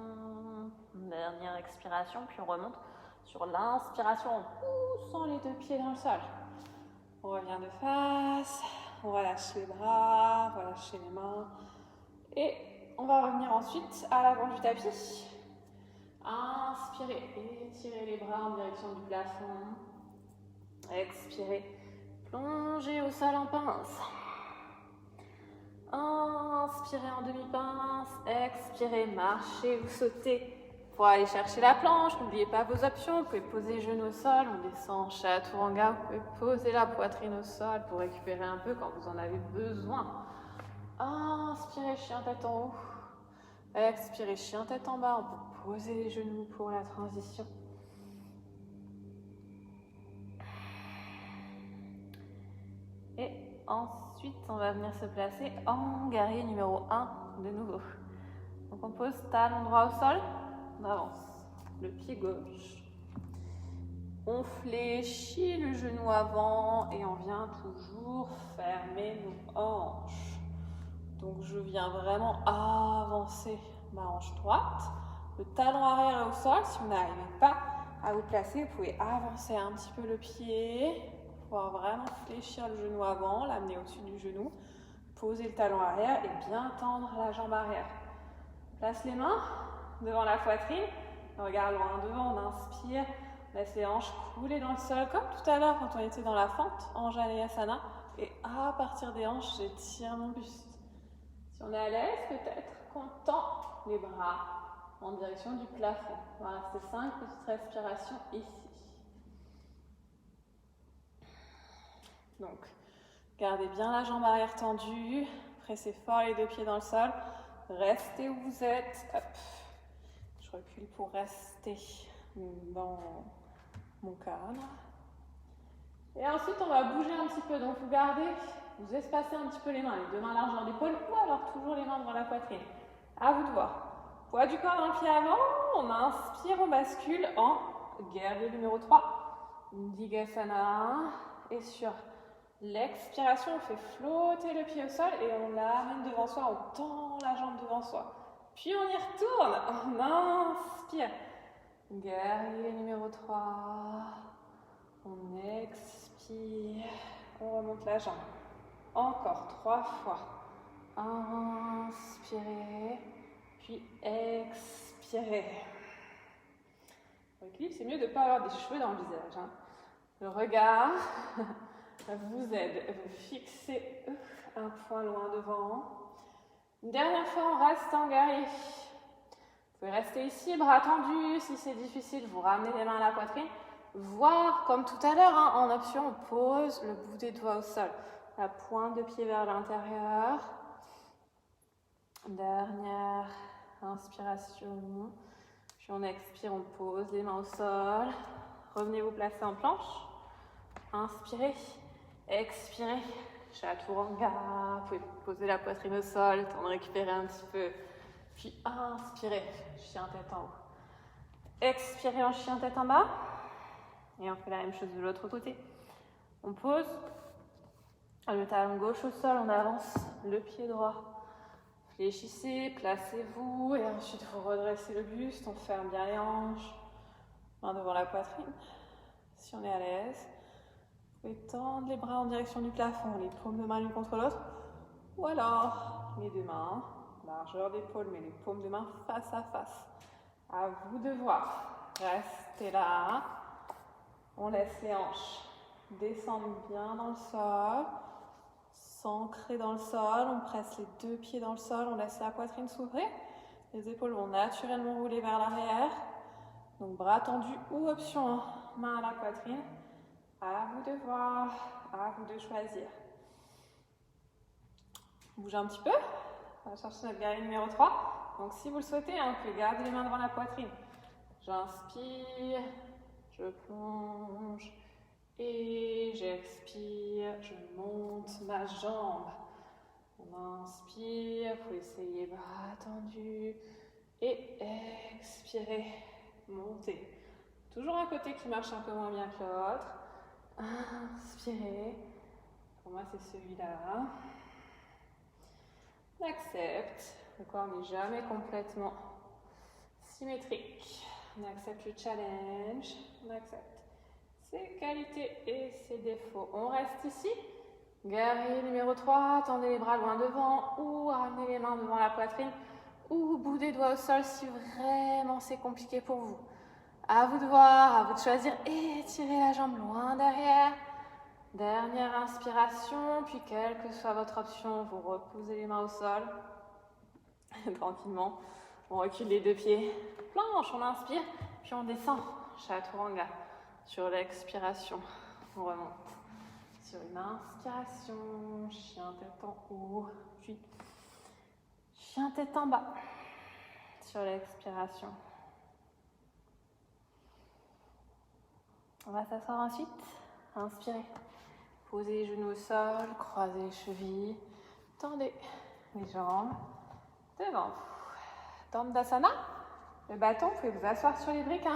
dernière expiration, puis on remonte sur l'inspiration en poussant les deux pieds dans le sol. On revient de face, on relâche les bras, on relâche les mains et on va revenir ensuite à l'avant du tapis. Inspirez, étirez les bras en direction du plafond. Expirez, plongez au sol en pince. Inspirez en demi-pince, expirez, marchez ou sautez pour aller chercher la planche. N'oubliez pas vos options, vous pouvez poser les genoux au sol, on descend chaturanga, vous pouvez poser la poitrine au sol pour récupérer un peu quand vous en avez besoin. Inspirez, chien tête en haut. Expirez, chien tête en bas, on peut poser les genoux pour la transition. Et ensuite, on va venir se placer en guerrier numéro 1 de nouveau. Donc on pose talon droit au sol, on avance le pied gauche. On fléchit le genou avant et on vient toujours fermer nos hanches. Donc je viens vraiment avancer ma hanche droite. Le talon arrière est au sol. Si vous n'arrivez pas à vous placer, vous pouvez avancer un petit peu le pied. Pouvoir vraiment fléchir le genou avant, l'amener au-dessus du genou. Poser le talon arrière et bien tendre la jambe arrière. Place les mains devant la poitrine. On regarde loin devant, on inspire. Laisse les hanches couler dans le sol, comme tout à l'heure quand on était dans la fente en Janeyasana. Et à partir des hanches, j'étire mon buste. Si on est à l'aise, peut-être qu'on tend les bras en direction du plafond. On va rester 5 petites respirations ici. Donc, gardez bien la jambe arrière tendue. Pressez fort les deux pieds dans le sol. Restez où vous êtes. Hop. Je recule pour rester dans mon cadre. Et ensuite, on va bouger un petit peu. Donc, vous gardez, vous espacez un petit peu les mains. Les deux mains largeur d'épaule ou alors toujours les mains devant la poitrine. À vous de voir. Poids du corps dans le pied avant. On inspire, on bascule en guerrier numéro 3. Digasana. Et sur l'expiration, on fait flotter le pied au sol et on l'amène devant soi. On tend la jambe devant soi. Puis on y retourne. On inspire. Guerrier numéro 3. On expire. On remonte la jambe. Encore 3 fois. Inspirez. Puis expirez. Pour l'équilibre, c'est mieux de ne pas avoir des cheveux dans le visage. Hein. Le regard vous aide. Vous fixez un point loin devant. Une dernière fois, on reste en guerrier. Vous pouvez rester ici, bras tendus. Si c'est difficile, vous ramenez les mains à la poitrine. Voire, comme tout à l'heure, hein, en option, on pose le bout des doigts au sol. La pointe de pied vers l'intérieur. Dernière inspiration. Puis on expire, on pose les mains au sol. Revenez vous placer en planche. Inspirez, expirez. Chaturanga. Vous pouvez poser la poitrine au sol, le temps de récupérer un petit peu. Puis inspirez, chien tête en haut. Expirez en chien tête en bas. Et on fait la même chose de l'autre côté. On pose le talon gauche au sol, on avance le pied droit. Fléchissez, placez-vous et ensuite vous redressez le buste. On ferme bien les hanches. Main devant la poitrine. Si on est à l'aise, vous pouvez tendre les bras en direction du plafond, les paumes de main l'une contre l'autre. Ou alors, les deux mains, largeur d'épaule, mais les paumes de main face à face. À vous de voir. Restez là. On laisse les hanches descendre bien dans le sol. S'ancrer dans le sol. On presse les deux pieds dans le sol. On laisse la poitrine s'ouvrir. Les épaules vont naturellement rouler vers l'arrière. Donc bras tendus ou option, main à la poitrine. À vous de voir, à vous de choisir. Bougez un petit peu. On va chercher notre guerrier numéro 3. Donc si vous le souhaitez, on peut garder les mains devant la poitrine. J'inspire, je plonge et j'expire, je monte ma jambe. On inspire, vous essayez bras tendus et expirez, montez. Toujours un côté qui marche un peu moins bien que l'autre. Inspirez. Pour moi, c'est celui-là. On accepte. Le corps n'est jamais complètement symétrique. On accepte le challenge. On accepte ses qualités et ses défauts. On reste ici. Guerrier numéro 3. Tendez les bras loin devant ou ramenez les mains devant la poitrine ou bout des doigts au sol si vraiment c'est compliqué pour vous. À vous de voir, à vous de choisir. Étirez la jambe loin derrière. Dernière inspiration, puis quelle que soit votre option, vous reposez les mains au sol. Tranquillement. On recule les deux pieds. Planche, on inspire, puis on descend. Chaturanga. Sur l'expiration, on remonte. Sur une inspiration, chien tête en haut, puis chien tête en bas. Sur l'expiration. On va s'asseoir ensuite. Inspirez. Posez les genoux au sol, croisez les chevilles, tendez les jambes devant vous. Dandasana, le bâton, vous pouvez vous asseoir sur les briques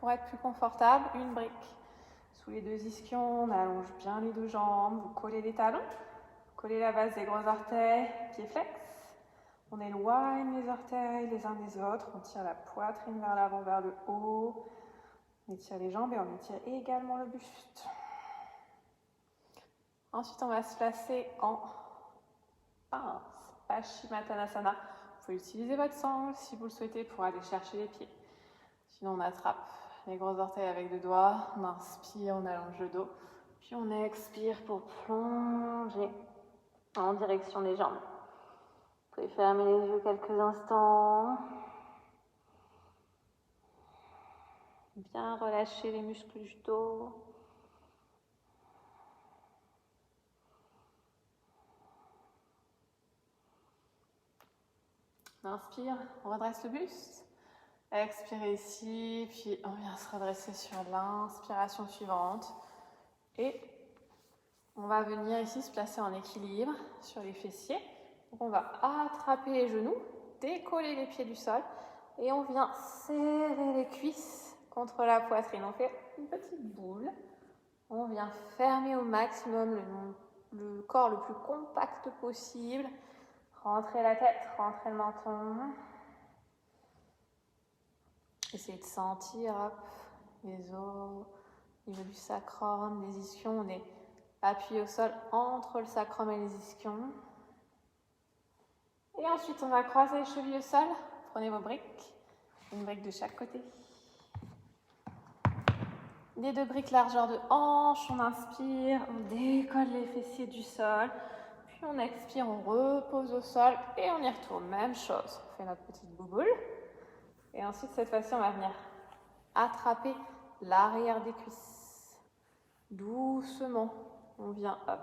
pour être plus confortable. Une brique sous les deux ischions, on allonge bien les deux jambes, vous collez les talons, vous collez la base des gros orteils, pieds flex. On éloigne les orteils les uns des autres, on tire la poitrine vers l'avant, vers le haut. On étire les jambes et on étire également le buste. Ensuite, on va se placer en pince, Paschimottanasana. Vous pouvez utiliser votre sangle si vous le souhaitez pour aller chercher les pieds. Sinon, on attrape les gros orteils avec deux doigts. On inspire, on allonge le dos. Puis on expire pour plonger en direction des jambes. Vous pouvez fermer les yeux quelques instants. Bien relâcher les muscles du dos. On inspire, on redresse le buste. Expirez ici, puis on vient se redresser sur l'inspiration suivante. Et on va venir ici se placer en équilibre sur les fessiers. Donc on va attraper les genoux, décoller les pieds du sol et on vient serrer les cuisses contre la poitrine. On fait une petite boule. On vient fermer au maximum le corps le plus compact possible. Rentrez la tête, rentrez le menton. Essayez de sentir hop, les os, au niveau du sacrum, des ischions. On est appuyé au sol entre le sacrum et les ischions. Et ensuite, on va croiser les chevilles au sol. Prenez vos briques, une brique de chaque côté. Les 2 briques largeur de hanche, on inspire, on décolle les fessiers du sol. Puis on expire, on repose au sol et on y retourne. Même chose, on fait notre petite bouboule. Et ensuite, cette fois-ci, on va venir attraper l'arrière des cuisses. Doucement, on vient hop,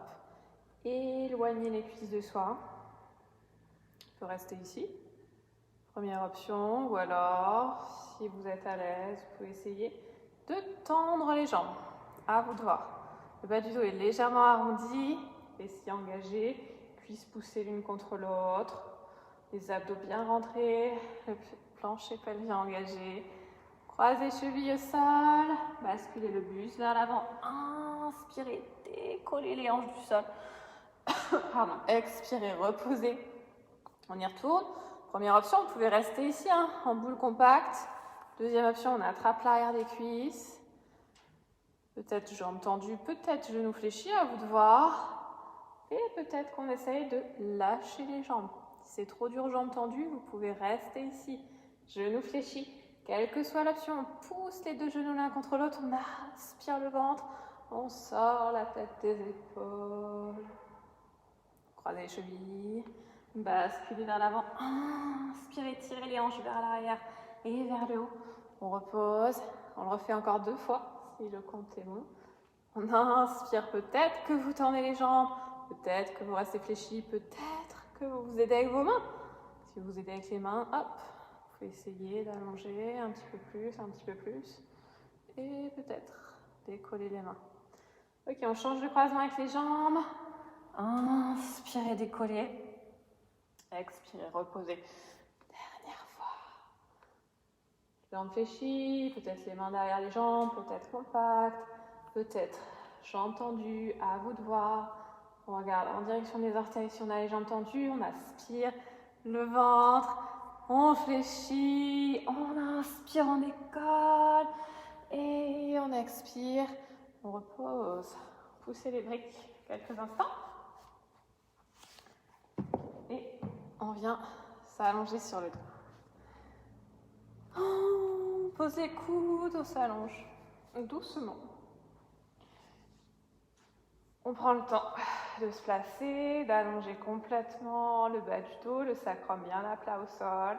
éloigner les cuisses de soi. On peut rester ici. Première option, ou alors, si vous êtes à l'aise, vous pouvez essayer de tendre les jambes. À vous de voir. Le bas du dos est légèrement arrondi, fessiers engagés, cuisses poussées l'une contre l'autre, les abdos bien rentrés, le plancher pelvien engagé. Croisez les chevilles au sol, basculez le buste vers l'avant, inspirez, décollez les hanches du sol. Pardon, expirez, reposez. On y retourne. Première option, vous pouvez rester ici, en boule compacte. Deuxième option, on attrape l'arrière des cuisses. Peut-être jambes tendues, peut-être genoux fléchis, à vous de voir. Et peut-être qu'on essaye de lâcher les jambes. Si c'est trop dur, jambes tendues, vous pouvez rester ici. Genoux fléchis. Quelle que soit l'option, on pousse les 2 genoux l'un contre l'autre, on aspire le ventre, on sort la tête des épaules. Croisez les chevilles. Basculez vers l'avant, inspirez, tirez les hanches vers l'arrière et vers le haut. On repose, on le refait encore 2 fois si le compte est bon. On inspire, peut-être que vous tendez les jambes, peut-être que vous restez fléchi, peut-être que vous vous aidez avec vos mains. Si vous vous aidez avec les mains, hop, vous pouvez essayer d'allonger un petit peu plus, et peut-être décoller les mains. Ok, on change de croisement avec les jambes. Inspirez, décollez. Expirez, reposez. Dernière fois. Jambes fléchies, peut-être les mains derrière les jambes, peut-être compact, peut-être jambes tendues, à vous de voir. On regarde en direction des orteils si on a les jambes tendues, on aspire le ventre, on fléchit, on inspire, on décolle et on expire, on repose. Poussez les briques quelques instants. Et on vient s'allonger sur le dos. On pose les coudes, on s'allonge doucement. On prend le temps de se placer, d'allonger complètement le bas du dos, le sacrum bien à plat au sol.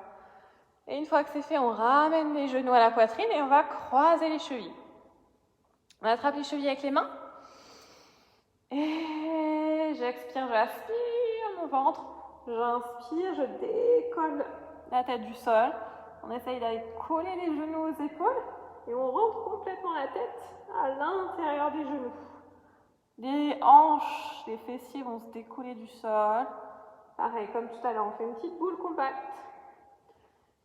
Et une fois que c'est fait, on ramène les genoux à la poitrine et on va croiser les chevilles. On attrape les chevilles avec les mains. Et j'expire, j'aspire mon ventre. J'inspire, je décolle la tête du sol. On essaye d'aller coller les genoux aux épaules et on rentre complètement la tête à l'intérieur des genoux. Les hanches, les fessiers vont se décoller du sol. Pareil, comme tout à l'heure, on fait une petite boule compacte.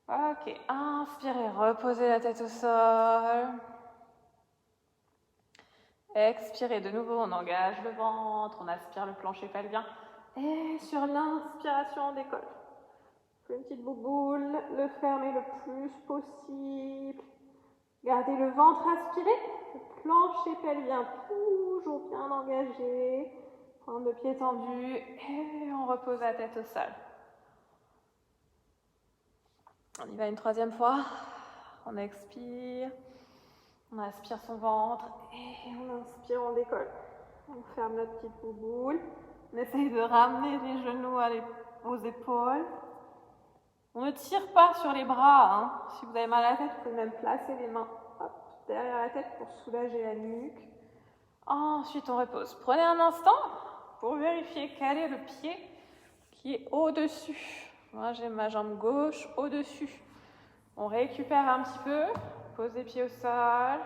Ok, inspirez, reposez la tête au sol. Expirez de nouveau, on engage le ventre, on aspire le plancher pelvien. Et sur l'inspiration, on décolle. Une petite bouboule, le fermer le plus possible. Gardez le ventre aspiré, le plancher pelvien toujours bien engagé. Pointe de pied tendue et on repose la tête au sol. On y va une 3e fois. On expire, on aspire son ventre et on inspire, on décolle. On ferme notre petite bouboule. On essaye de ramener les genoux aux épaules. On ne tire pas sur les bras. Si vous avez mal à la tête, vous pouvez même placer les mains derrière la tête pour soulager la nuque. Ensuite, on repose. Prenez un instant pour vérifier quel est le pied qui est au-dessus. Moi, j'ai ma jambe gauche au-dessus. On récupère un petit peu. Pose les pieds au sol.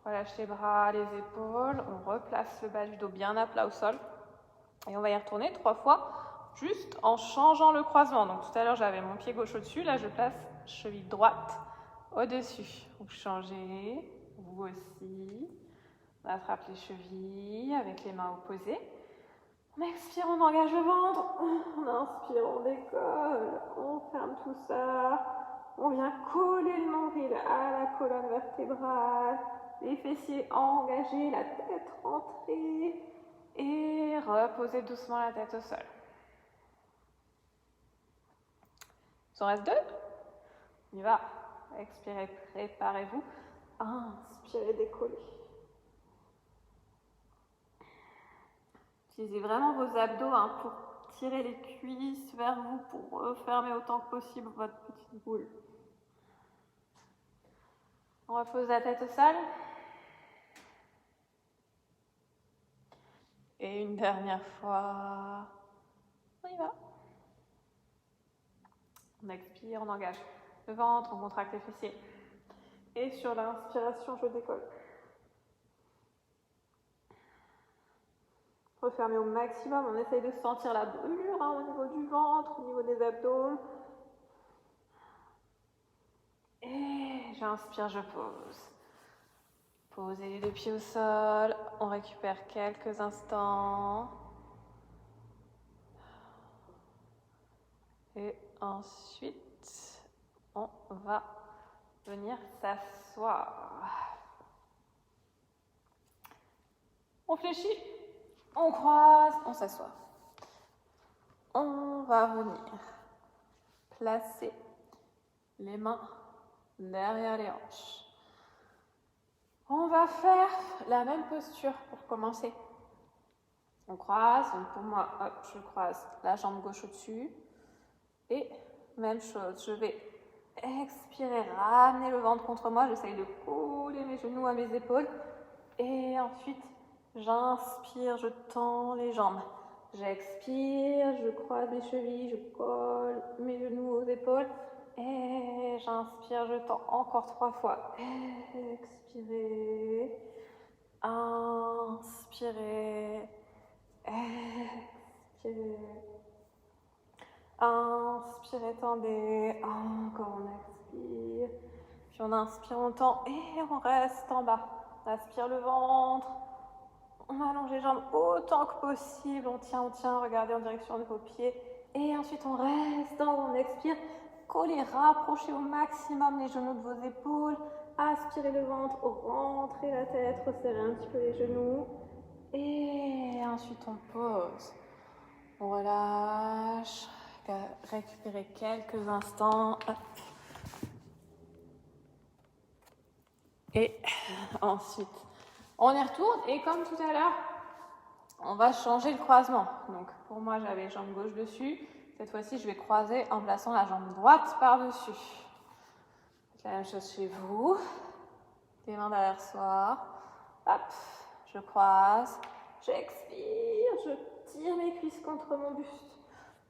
Relâche les bras, les épaules. On replace le bas du dos bien à plat au sol. Et on va y retourner 3 fois, juste en changeant le croisement. Donc tout à l'heure, j'avais mon pied gauche au-dessus. Là, je place cheville droite au-dessus. Donc changez, vous aussi. On attrape les chevilles avec les mains opposées. On expire, on engage le ventre. On inspire, on décolle. On ferme tout ça. On vient coller le nombril à la colonne vertébrale, les fessiers engagés, la tête rentrée et reposez doucement la tête au sol. Il en reste 2. On y va. Expirez, préparez-vous. Inspirez, décollez. Utilisez vraiment vos abdos pour tirer les cuisses vers vous pour refermer autant que possible votre petite boule. On repose la tête au sol. Et une dernière fois. On y va. On expire, on engage le ventre, on contracte les fessiers. Et sur l'inspiration, je décolle. Refermez au maximum, on essaye de sentir la brûlure au niveau du ventre, au niveau des abdos. Et j'inspire, je pose. Posez les 2 pieds au sol, on récupère quelques instants. Et ensuite, on va venir s'asseoir. On fléchit, on croise, on s'assoit. On va venir placer les mains derrière les hanches. On va faire la même posture pour commencer. On croise, donc pour moi, hop, je croise la jambe gauche au-dessus. Et même chose, je vais expirer, ramener le ventre contre moi, j'essaye de coller mes genoux à mes épaules. Et ensuite, j'inspire, je tends les jambes. J'expire, je croise mes chevilles, je colle mes genoux aux épaules. Et j'inspire, je tends encore 3 fois. Expirez. Inspirez. Expirez. Inspirez, tendez. Encore on expire. Puis on inspire, on tend et on reste en bas. On aspire le ventre. On allonge les jambes autant que possible. On tient, regardez en direction de vos pieds. Et ensuite, on reste en haut, on expire. Collez, rapprochez au maximum les genoux de vos épaules. Aspirez le ventre, rentrez la tête, resserrez un petit peu les genoux. Et ensuite, on pose. On relâche. Récupérez quelques instants. Et ensuite, on y retourne. Et comme tout à l'heure, on va changer le croisement. Donc, pour moi, j'avais jambe gauche dessus. Cette fois-ci, je vais croiser en plaçant la jambe droite par-dessus. La même chose chez vous. Les mains derrière soi. Hop, je croise. J'expire, je tire mes cuisses contre mon buste.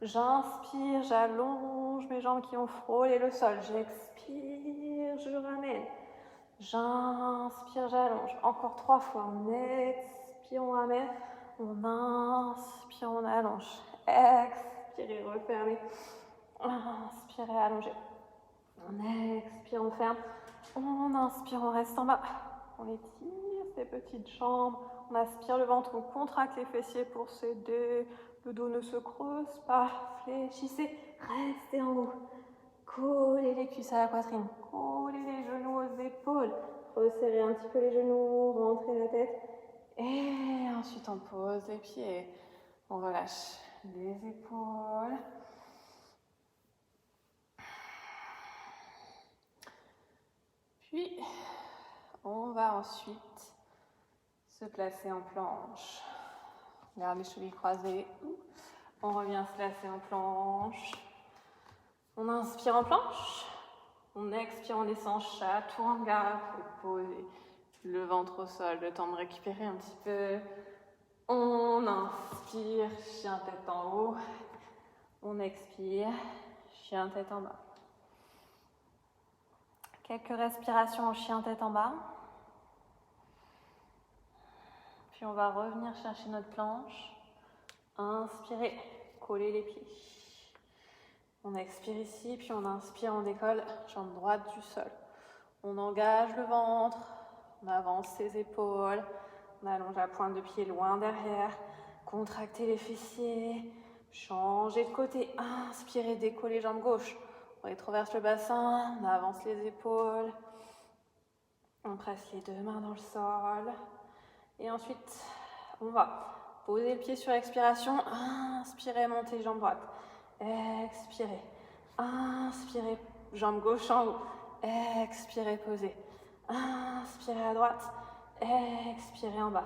J'inspire, j'allonge mes jambes qui ont frôlé le sol. J'expire, je ramène. J'inspire, j'allonge. Encore 3 fois. On expire, on ramène. On inspire, on allonge. Expirez, refermez. Inspirez, allongez. On expire, on ferme. On inspire, on reste en bas. On étire ces petites jambes. On aspire le ventre, on contracte les fessiers pour s'aider. Le dos ne se creuse pas. Fléchissez, restez en haut. Collez les cuisses à la poitrine. Collez les genoux aux épaules. Resserrez un petit peu les genoux, rentrez la tête. Et ensuite, on pose les pieds. On relâche les épaules. Puis, on va ensuite se placer en planche. Garde les chevilles croisées. On revient se placer en planche. On inspire en planche. On expire, on descend chaturanga pour poser le ventre au sol, le temps de récupérer un petit peu. On inspire, chien tête en haut. On expire, chien tête en bas. Quelques respirations en chien tête en bas. Puis on va revenir chercher notre planche. Inspirez, collez les pieds. On expire ici, puis on inspire, on décolle, jambe droite du sol. On engage le ventre, on avance ses épaules, on allonge la pointe de pied loin derrière, contractez les fessiers, changez de côté, inspirez, décollez jambe gauche. On rétroverse le bassin, on avance les épaules. On presse les deux mains dans le sol. Et ensuite, on va poser le pied sur l'expiration. Inspirez, montez jambe droite. Expirez. Inspirez, jambe gauche en haut. Expirez, posez. Inspirez à droite. Expirez en bas.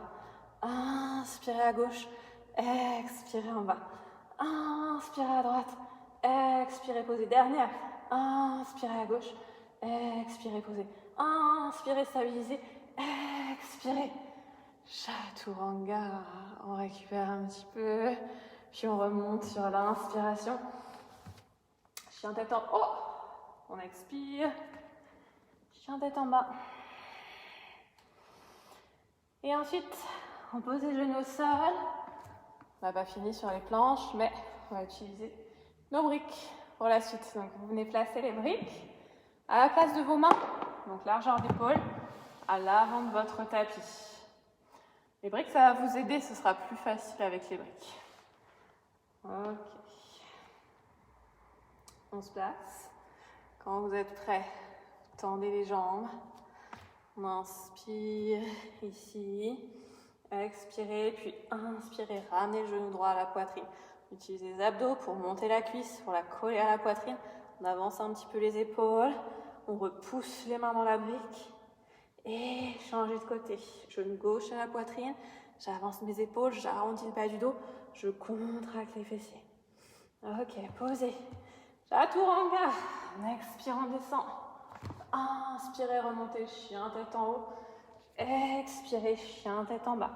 Inspirez à gauche. Expirez en bas. Inspirez à droite. Expirez, posez. Dernière. Inspirez à gauche. Expirez, posez. Inspirez, stabilisez. Expirez. Chaturanga. On récupère un petit peu. Puis on remonte sur l'inspiration. Chien tête en haut. On expire. Chien tête en bas. Et ensuite, on pose les genoux au sol. On n'a pas fini sur les planches, mais on va utiliser nos briques pour la suite. Donc vous venez placer les briques à la place de vos mains, donc largeur d'épaule, à l'avant de votre tapis. Les briques, ça va vous aider, ce sera plus facile avec les briques. Ok. On se place. Quand vous êtes prêts, vous tendez les jambes. On inspire ici. Expirez, puis inspirez. Ramenez le genou droit à la poitrine. Utilisez les abdos pour monter la cuisse, pour la coller à la poitrine. On avance un petit peu les épaules. On repousse les mains dans la brique. Et changez de côté. Genou gauche à la poitrine. J'avance mes épaules, j'arrondis le bas du dos. Je contracte les fessiers. Ok, posez. Chaturanga. On expire, on descend. Inspirez, remontez, chien tête en haut. Expirez, chien tête en bas.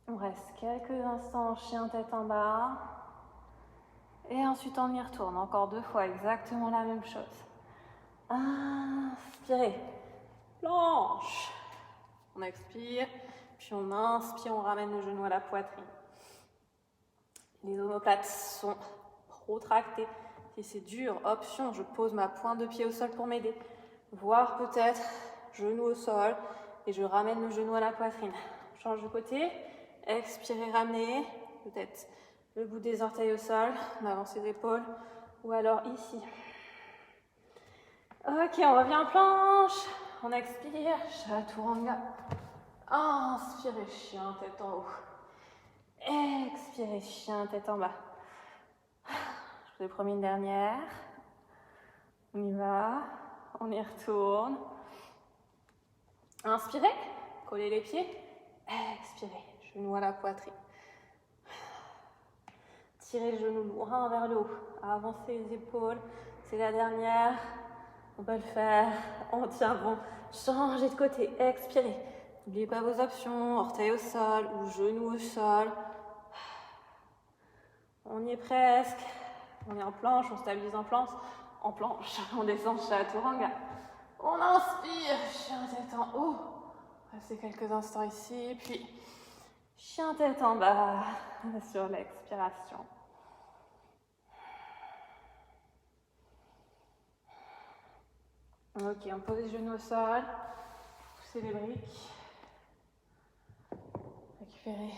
On reste quelques instants, chien tête en bas. Et ensuite on y retourne. Encore 2 fois, exactement la même chose. Inspirez. Planche. On expire, puis on inspire, on ramène le genou à la poitrine. Les omoplates sont protractées. Si c'est dur, option, je pose ma pointe de pied au sol pour m'aider. Voire peut-être genou au sol et je ramène le genou à la poitrine. Change de côté, expirez, ramenez. Peut-être le bout des orteils au sol, on avance les épaules. Ou alors ici. Ok, on revient en planche. On expire, chaturanga. Inspirez, chien tête en haut. Expirez, chien tête en bas. Je vous ai promis une dernière. On y va. On y retourne. Inspirez, collez les pieds. Expirez, genou à la poitrine. Tirez le genou loin vers le haut. Avancez les épaules. C'est la dernière. On peut le faire. On tient bon. Changez de côté. Expirez. N'oubliez pas vos options. Orteils au sol ou genoux au sol. On y est presque. On est en planche. On stabilise en planche. On descend chaturanga. On inspire. Chien tête en haut. Restez quelques instants ici. Puis chien tête en bas sur l'expiration. Ok, on pose les genoux au sol, poussez les briques, récupérez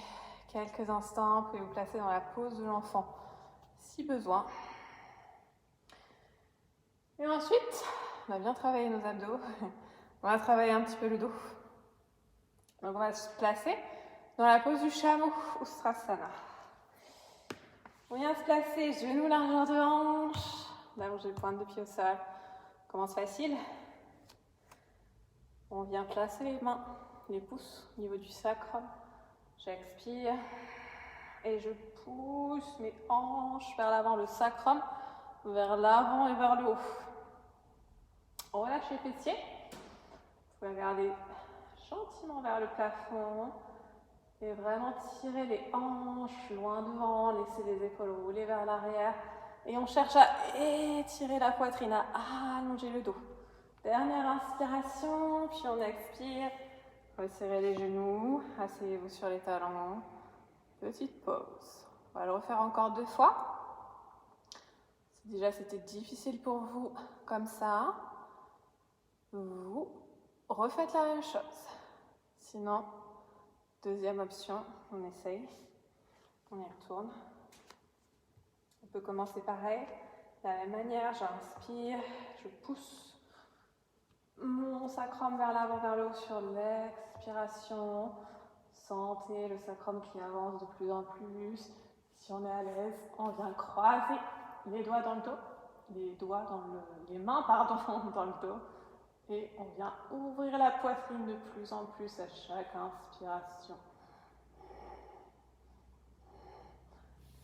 quelques instants, vous pouvez vous placer dans la pose de l'enfant si besoin. Et ensuite, on a bien travaillé nos abdos, on va travailler un petit peu le dos. Donc on va se placer dans la pose du chameau, Ustrasana. On vient se placer, genoux largeur de hanche, on allonge les pointes de pied au sol. Commence facile. On vient placer les mains, les pouces au niveau du sacrum. J'expire et je pousse mes hanches vers l'avant, le sacrum vers l'avant et vers le haut. On relâche les fessiers. Vous pouvez regarder gentiment vers le plafond et vraiment tirer les hanches loin devant, laisser les épaules rouler vers l'arrière. Et on cherche à étirer la poitrine, à allonger le dos. Dernière inspiration, puis on expire. Resserrez les genoux, asseyez-vous sur les talons. Petite pause. On va le refaire encore 2 fois. Si déjà c'était difficile pour vous comme ça, vous refaites la même chose. Sinon, deuxième option, on essaye. On y retourne. On peut commencer pareil. De la même manière, j'inspire, je pousse mon sacrum vers l'avant, vers le haut sur l'expiration. Sentez le sacrum qui avance de plus en plus. Si on est à l'aise, on vient croiser les doigts dans le dos, les mains dans le dos. Et on vient ouvrir la poitrine de plus en plus à chaque inspiration.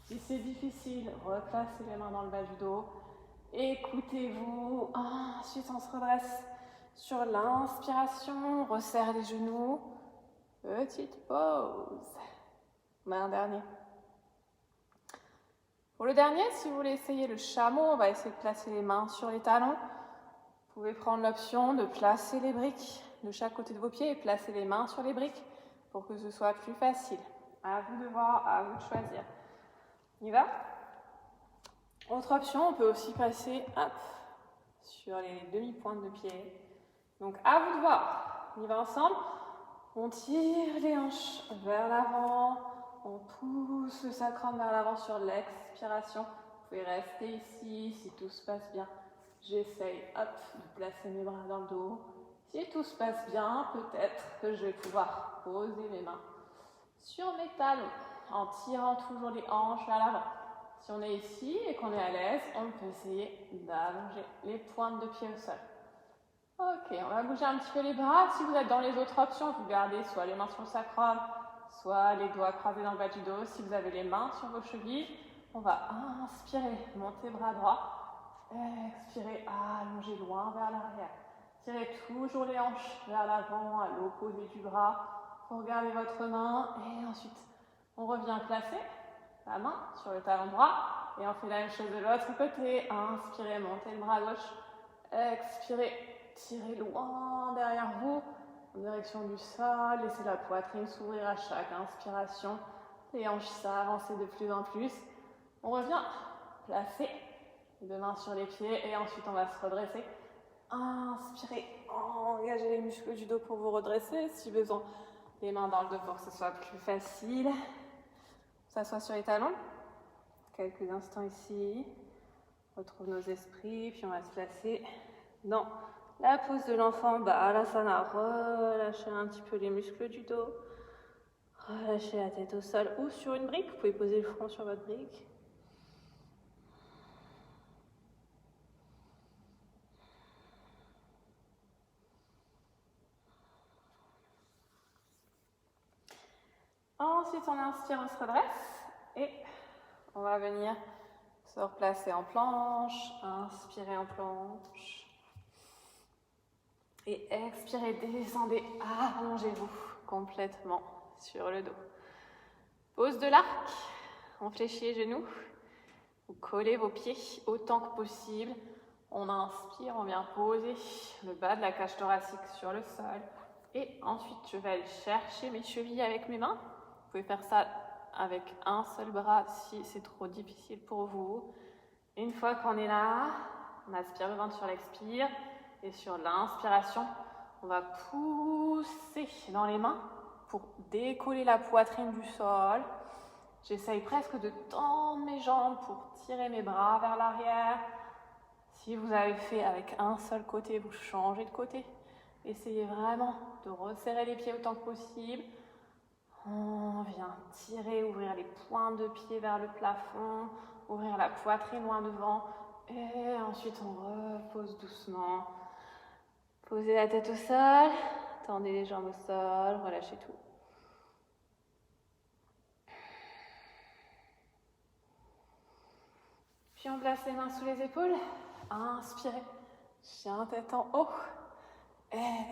Si c'est difficile, replacez les mains dans le bas du dos. Écoutez-vous. Ensuite, on se redresse sur l'inspiration. On resserre les genoux. Petite pause. On a un dernier. Pour le dernier, si vous voulez essayer le chameau, on va essayer de placer les mains sur les talons. Vous pouvez prendre l'option de placer les briques de chaque côté de vos pieds et placer les mains sur les briques pour que ce soit plus facile. À vous de voir, à vous de choisir. On y va ? Autre option, on peut aussi passer sur les demi-pointes de pied. Donc à vous de voir. On y va ensemble. On tire les hanches vers l'avant. On pousse le sacrum vers l'avant sur l'expiration. Vous pouvez rester ici si tout se passe bien. J'essaye de placer mes bras dans le dos. Si tout se passe bien, peut-être que je vais pouvoir poser mes mains sur mes talons en tirant toujours les hanches vers l'avant. Si on est ici et qu'on est à l'aise, on peut essayer d'allonger les pointes de pied au sol. Ok, on va bouger un petit peu les bras. Si vous êtes dans les autres options, vous gardez soit les mains sur le sacrum, soit les doigts croisés dans le bas du dos. Si vous avez les mains sur vos chevilles, on va inspirer, monter bras droit. Expirez, allongez loin vers l'arrière. Tirez toujours les hanches vers l'avant, à l'opposé du bras. Vous regardez votre main et ensuite, on revient placer la main sur le talon droit et on fait la même chose de l'autre côté. Inspirez, montez le bras gauche. Expirez, tirez loin derrière vous en direction du sol. Laissez la poitrine s'ouvrir à chaque inspiration. Les hanches s'avancent de plus en plus. On revient placer les deux mains sur les pieds et ensuite on va se redresser. Inspirez, engagez les muscles du dos pour vous redresser. Si besoin, les mains dans le dos pour que ce soit plus facile. On s'assoit sur les talons. Quelques instants ici. On retrouve nos esprits, puis on va se placer dans la pose de l'enfant Balasana. Relâchez un petit peu les muscles du dos. Relâchez la tête au sol ou sur une brique. Vous pouvez poser le front sur votre brique. Ensuite, on inspire, on se redresse et on va venir se replacer en planche. Inspirez en planche. Et expirez, descendez, allongez-vous complètement sur le dos. Pose de l'arc, on fléchit les genoux. Vous collez vos pieds autant que possible. On inspire, on vient poser le bas de la cage thoracique sur le sol. Et ensuite, je vais aller chercher mes chevilles avec mes mains. Vous pouvez faire ça avec un seul bras si c'est trop difficile pour vous. Une fois qu'on est là, on aspire le ventre sur l'expire. Et sur l'inspiration, on va pousser dans les mains pour décoller la poitrine du sol. J'essaye presque de tendre mes jambes pour tirer mes bras vers l'arrière. Si vous avez fait avec un seul côté, vous changez de côté. Essayez vraiment de resserrer les pieds autant que possible. On vient tirer, ouvrir les pointes de pied vers le plafond, ouvrir la poitrine loin devant. Et ensuite, on repose doucement. Posez la tête au sol, tendez les jambes au sol, relâchez tout. Puis on place les mains sous les épaules. Inspirez, chien tête en haut.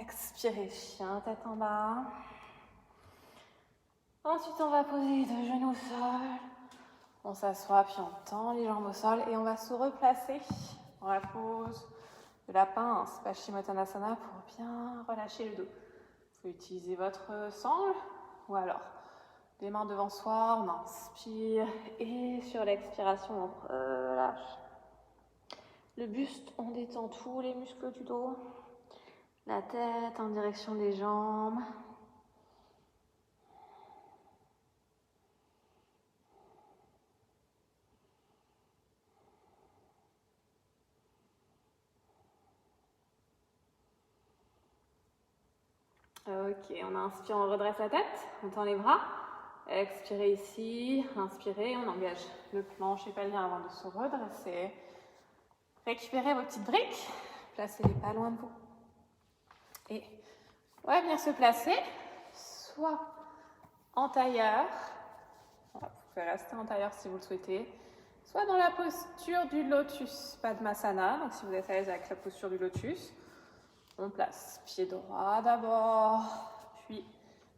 Expirez, chien tête en bas. Ensuite, on va poser les deux genoux au sol. On s'assoit, puis on tend les jambes au sol et on va se replacer dans la pose de la pince, Paschimottanasana, pour bien relâcher le dos. Vous pouvez utiliser votre sangle ou alors les mains devant soi, on inspire et sur l'expiration, on relâche. Le buste, on détend tous les muscles du dos. La tête en direction des jambes. Ok, on inspire, on redresse la tête, on tend les bras. Expirez ici, inspirez, on engage le plancher pelvien avant de se redresser. Récupérez vos petites briques, placez-les pas loin de vous. Et on va venir se placer, soit en tailleur, vous pouvez rester en tailleur si vous le souhaitez, soit dans la posture du lotus Padmasana. Donc si vous êtes à l'aise avec la posture du lotus, on place pied droit d'abord, puis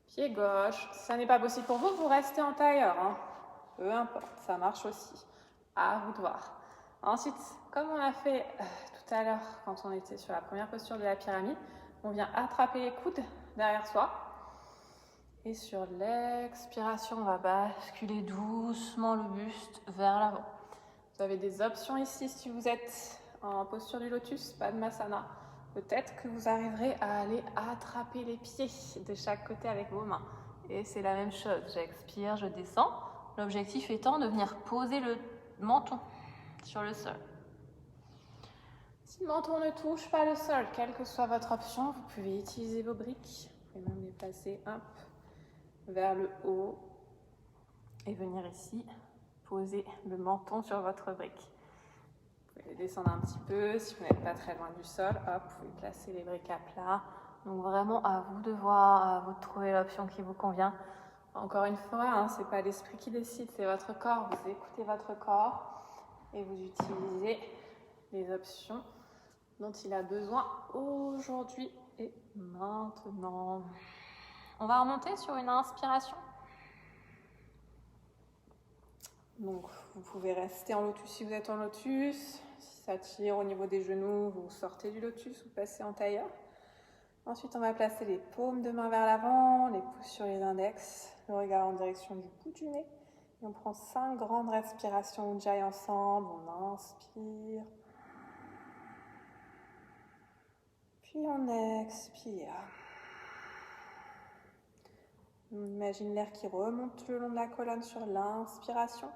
pied gauche. Si ça n'est pas possible pour vous, vous restez en tailleur. Peu importe, ça marche aussi. À vous de voir. Ensuite, comme on a fait tout à l'heure quand on était sur la première posture de la pyramide, on vient attraper les coudes derrière soi. Et sur l'expiration, on va basculer doucement le buste vers l'avant. Vous avez des options ici si vous êtes en posture du lotus, Padmasana. Peut-être que vous arriverez à aller attraper les pieds de chaque côté avec vos mains. Et c'est la même chose. J'expire, je descends. L'objectif étant de venir poser le menton sur le sol. Si le menton ne touche pas le sol, quelle que soit votre option, vous pouvez utiliser vos briques. Vous pouvez même les placer vers le haut et venir ici poser le menton sur votre brique. Vous pouvez descendre un petit peu si vous n'êtes pas très loin du sol. Hop, vous pouvez placer les briques à plat. Donc vraiment à vous de voir, à vous de trouver l'option qui vous convient. Encore une fois, ce n'est pas l'esprit qui décide, c'est votre corps. Vous écoutez votre corps et vous utilisez les options dont il a besoin aujourd'hui et maintenant. On va remonter sur une inspiration. Donc, vous pouvez rester en lotus si vous êtes en lotus. Si ça tire au niveau des genoux, vous sortez du lotus ou passez en tailleur. Ensuite, on va placer les paumes de main vers l'avant, les pouces sur les index, le regard en direction du bout du nez. Et on prend 5 grandes respirations Ujjayi ensemble. On inspire. Puis on expire. On imagine l'air qui remonte le long de la colonne sur l'inspiration.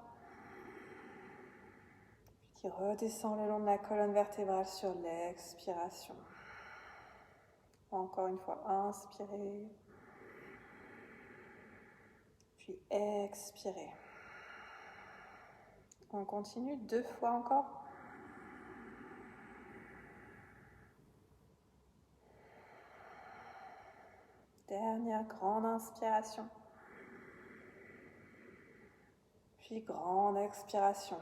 Qui redescend le long de la colonne vertébrale sur l'expiration. Encore une fois, inspirez. Puis expirez. On continue 2 fois encore. Dernière grande inspiration. Puis grande expiration.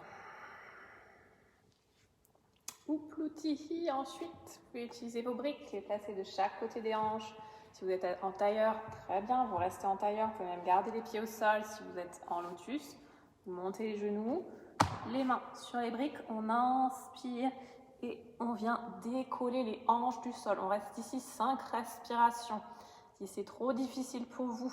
Upluti ensuite, vous pouvez utiliser vos briques, les placer de chaque côté des hanches. Si vous êtes en tailleur, très bien, vous restez en tailleur. Vous pouvez même garder les pieds au sol si vous êtes en lotus. Vous montez les genoux, les mains sur les briques, on inspire et on vient décoller les hanches du sol. On reste ici 5 respirations. Si c'est trop difficile pour vous,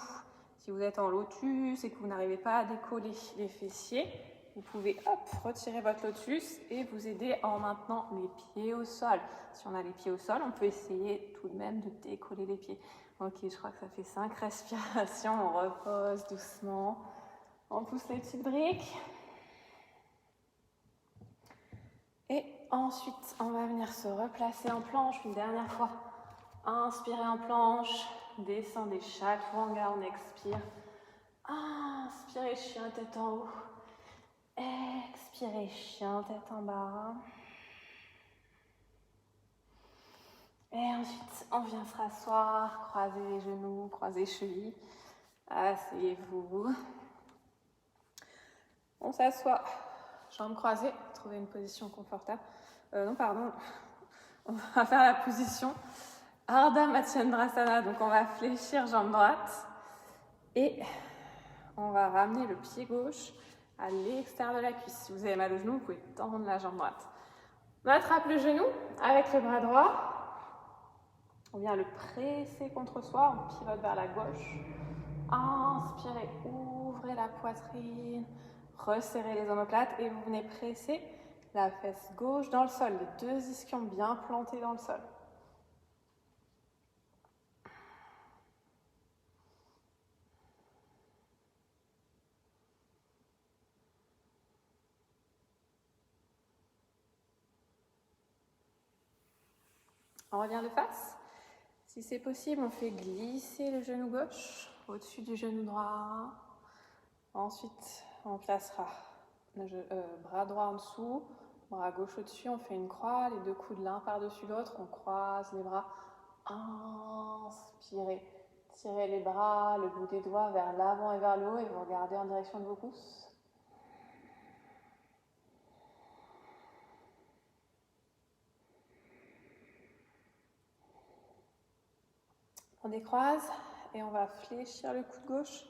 si vous êtes en lotus et que vous n'arrivez pas à décoller les fessiers, vous pouvez retirer votre lotus et vous aider en maintenant les pieds au sol. Si on a les pieds au sol, on peut essayer tout de même de décoller les pieds. Ok, je crois que ça fait 5 respirations. On repose doucement. On pousse les petites briques. Et ensuite, on va venir se replacer en planche une dernière fois. Inspirez en planche. Descendez chaque fois en garde, on expire. Inspirez, chien, tête en haut. Expirez, chien, tête en bas. Et ensuite, on vient se rasseoir, croiser les genoux, croiser les chevilles. Asseyez-vous. On s'assoit, jambes croisées, trouvez une position confortable. On va faire la position Ardha Matsyendrasana. Donc on va fléchir jambe droite et on va ramener le pied gauche à l'extérieur de la cuisse. Si vous avez mal au genou, vous pouvez tendre la jambe droite. On attrape le genou avec le bras droit. On vient le presser contre soi, on pivote vers la gauche. Inspirez, ouvrez la poitrine, resserrez les omoplates et vous venez presser la fesse gauche dans le sol, les 2 ischions bien plantés dans le sol. On revient de face. Si c'est possible, on fait glisser le genou gauche au-dessus du genou droit. Ensuite, on placera le bras droit en dessous, bras gauche au-dessus. On fait une croix, les deux coudes l'un par-dessus l'autre. On croise les bras. Inspirez. Tirez les bras, le bout des doigts vers l'avant et vers le haut et vous regardez en direction de vos pouces. On décroise et on va fléchir le coude gauche.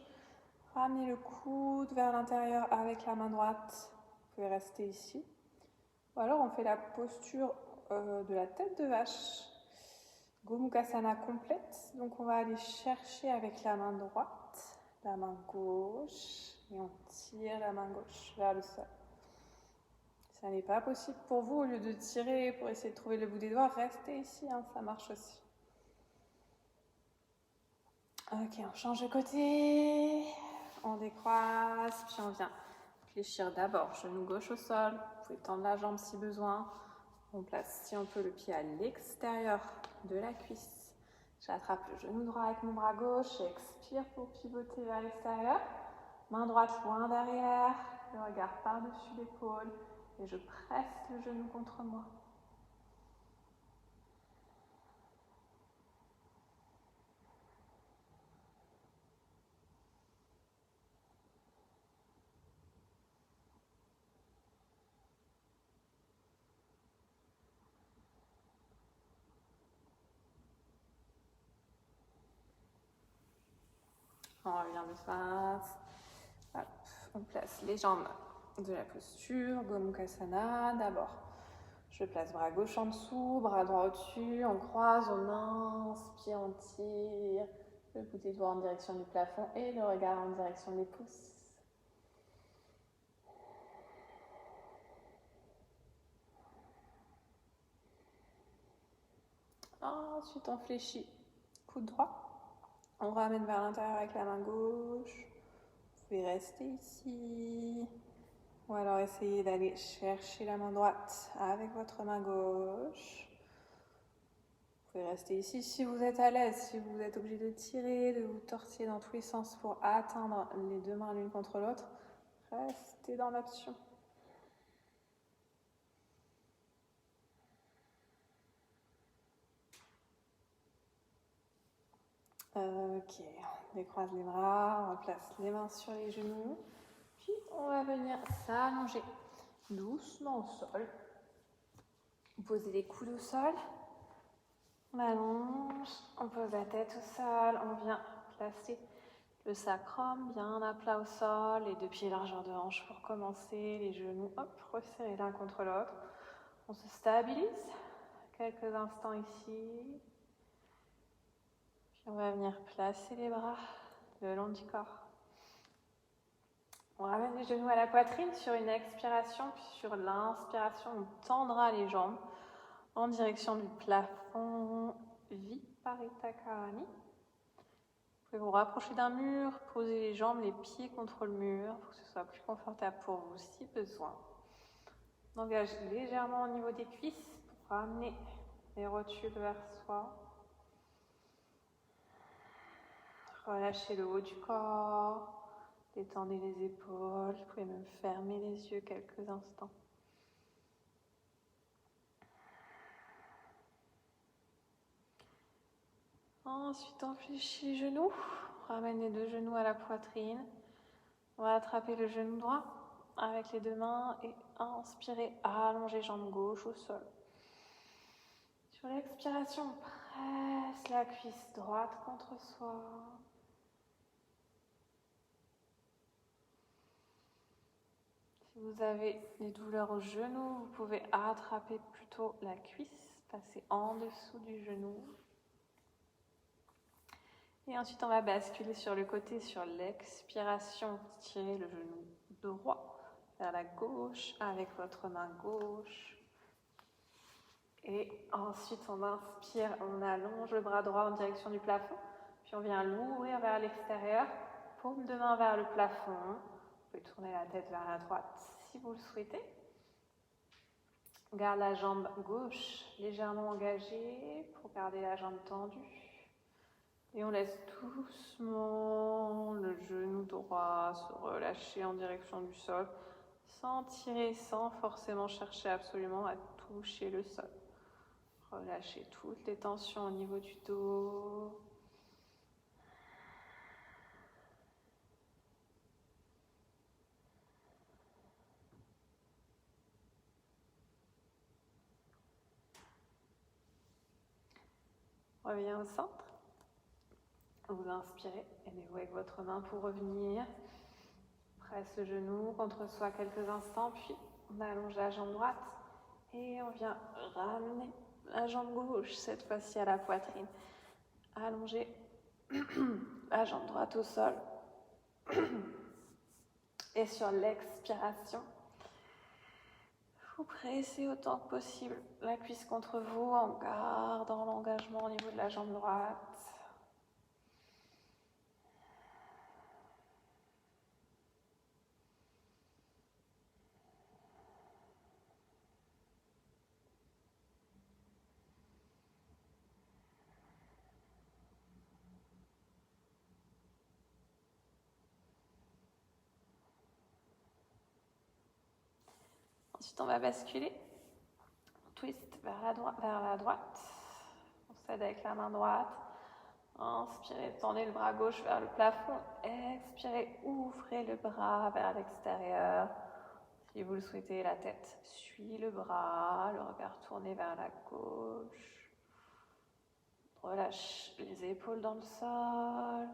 Ramenez le coude vers l'intérieur avec la main droite. Vous pouvez rester ici. Ou alors on fait la posture de la tête de vache. Gomukhasana complète. Donc on va aller chercher avec la main droite, la main gauche et on tire la main gauche vers le sol. Si ça n'est pas possible pour vous, au lieu de tirer pour essayer de trouver le bout des doigts, restez ici, ça marche aussi. Ok, on change de côté, on décroise, puis on vient fléchir d'abord genou gauche au sol. Vous pouvez tendre la jambe si besoin. On place, si on peut, le pied à l'extérieur de la cuisse. J'attrape le genou droit avec mon bras gauche et expire pour pivoter vers l'extérieur. Main droite loin derrière, le regard par-dessus l'épaule et je presse le genou contre moi. On revient de face. Hop, on place les jambes de la posture, Gomukhasana. D'abord, je place bras gauche en dessous, bras droit au-dessus. On croise, on inspire, on tire. Le bout des doigts en direction du plafond et le regard en direction des pouces. Ensuite, on fléchit. Coude droit. On ramène vers l'intérieur avec la main gauche. Vous pouvez rester ici. Ou alors essayez d'aller chercher la main droite avec votre main gauche. Vous pouvez rester ici si vous êtes à l'aise. Si vous êtes obligé de tirer, de vous tortiller dans tous les sens pour atteindre les deux mains l'une contre l'autre, restez dans l'option. Ok, on décroise les bras, on place les mains sur les genoux, puis on va venir s'allonger doucement au sol. Posez les coudes au sol, on allonge, on pose la tête au sol, on vient placer le sacrum bien à plat au sol, les deux pieds largeur de hanche pour commencer, les genoux resserrés l'un contre l'autre. On se stabilise quelques instants ici. Puis on va venir placer les bras le long du corps. On ramène les genoux à la poitrine sur une expiration, puis sur l'inspiration, on tendra les jambes en direction du plafond, Viparita Karani. Vous pouvez vous rapprocher d'un mur, poser les jambes, les pieds contre le mur pour que ce soit plus confortable pour vous si besoin. On engage légèrement au niveau des cuisses pour ramener les rotules vers soi. Relâchez le haut du corps, détendez les épaules, vous pouvez même fermer les yeux quelques instants. Ensuite, on fléchit les genoux, on ramène les deux genoux à la poitrine. On va attraper le genou droit avec les deux mains et inspirer, allonger jambe gauche au sol. Sur l'expiration, on presse la cuisse droite contre soi. Si vous avez des douleurs au genou, vous pouvez attraper plutôt la cuisse, passer en dessous du genou. Et ensuite, on va basculer sur le côté, sur l'expiration. Tirez le genou droit vers la gauche avec votre main gauche. Et ensuite, on inspire, on allonge le bras droit en direction du plafond. Puis on vient l'ouvrir vers l'extérieur, paume de main vers le plafond. Vous pouvez tourner la tête vers la droite si vous le souhaitez. Garde la jambe gauche légèrement engagée pour garder la jambe tendue. Et on laisse doucement le genou droit se relâcher en direction du sol, sans tirer, sans forcément chercher absolument à toucher le sol. Relâchez toutes les tensions au niveau du dos. Revenez au centre. Vous inspirez, aidez-vous avec votre main pour revenir. Presse le genou contre soi quelques instants, puis on allonge la jambe droite et on vient ramener la jambe gauche, cette fois-ci à la poitrine. Allongez la jambe droite au sol. Et sur l'expiration, vous pressez autant que possible la cuisse contre vous en gardant l'engagement au niveau de la jambe droite. Ensuite, on va basculer. On twist vers la droite. On s'aide avec la main droite. Inspirez, tendez le bras gauche vers le plafond. Expirez, ouvrez le bras vers l'extérieur. Si vous le souhaitez, la tête suit le bras, le regard tourné vers la gauche. Relâche les épaules dans le sol.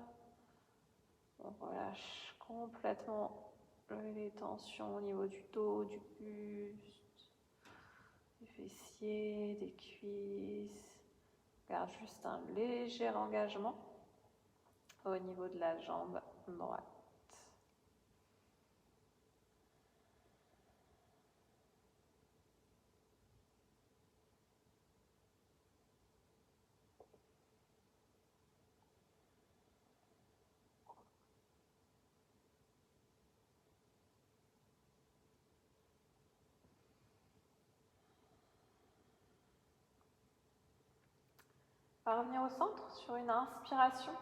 On relâche complètement les tensions au niveau du dos, du buste, des fessiers, des cuisses. Garde juste un léger engagement au niveau de la jambe droite. On va revenir au centre sur une inspiration.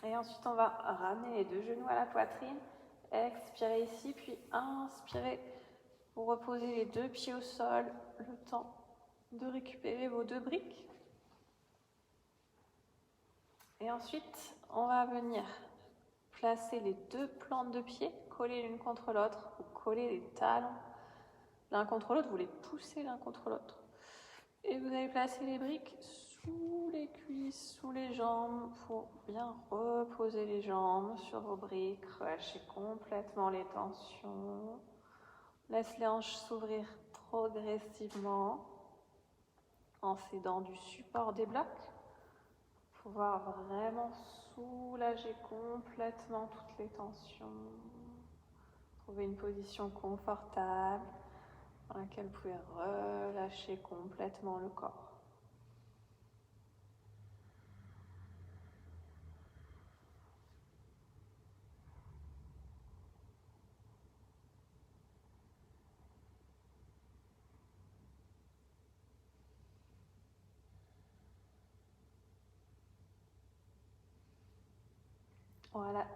Et ensuite, on va ramener les deux genoux à la poitrine. Expirez ici, puis inspirez pour reposer les deux pieds au sol, le temps de récupérer vos deux briques. Et ensuite, on va venir placer les deux plantes de pied, coller l'une contre l'autre, ou coller les talons l'un contre l'autre, vous les poussez l'un contre l'autre. Et vous allez placer les briques sous les cuisses, sous les jambes, pour bien reposer les jambes sur vos briques, relâchez complètement les tensions. Laisse les hanches s'ouvrir progressivement en s'aidant du support des blocs. Pouvoir vraiment soulager complètement toutes les tensions. Trouver une position confortable dans laquelle vous pouvez relâcher complètement le corps.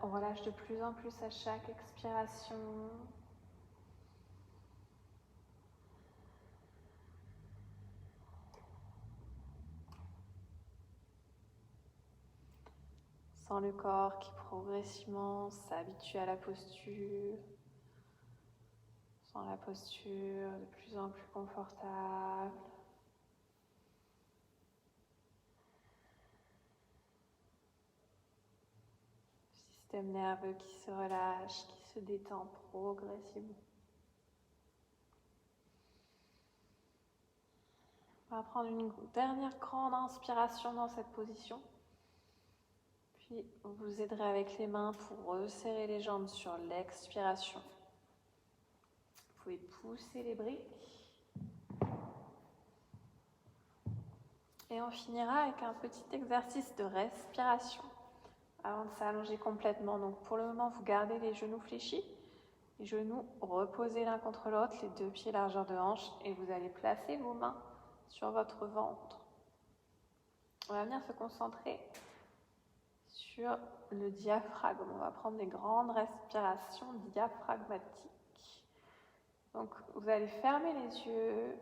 On relâche de plus en plus à chaque expiration. Sens le corps qui progressivement s'habitue à la posture. Sens la posture de plus en plus confortable. Système nerveux qui se relâche, qui se détend progressivement. On va prendre une dernière grande inspiration dans cette position. Puis vous vous aiderez avec les mains pour resserrer les jambes sur l'expiration. Vous pouvez pousser les briques. Et on finira avec un petit exercice de respiration avant de s'allonger complètement. Donc pour le moment, vous gardez les genoux fléchis, les genoux reposés l'un contre l'autre, les deux pieds largeur de hanche, et vous allez placer vos mains sur votre ventre. On va venir se concentrer sur le diaphragme. On va prendre des grandes respirations diaphragmatiques. Donc, vous allez fermer les yeux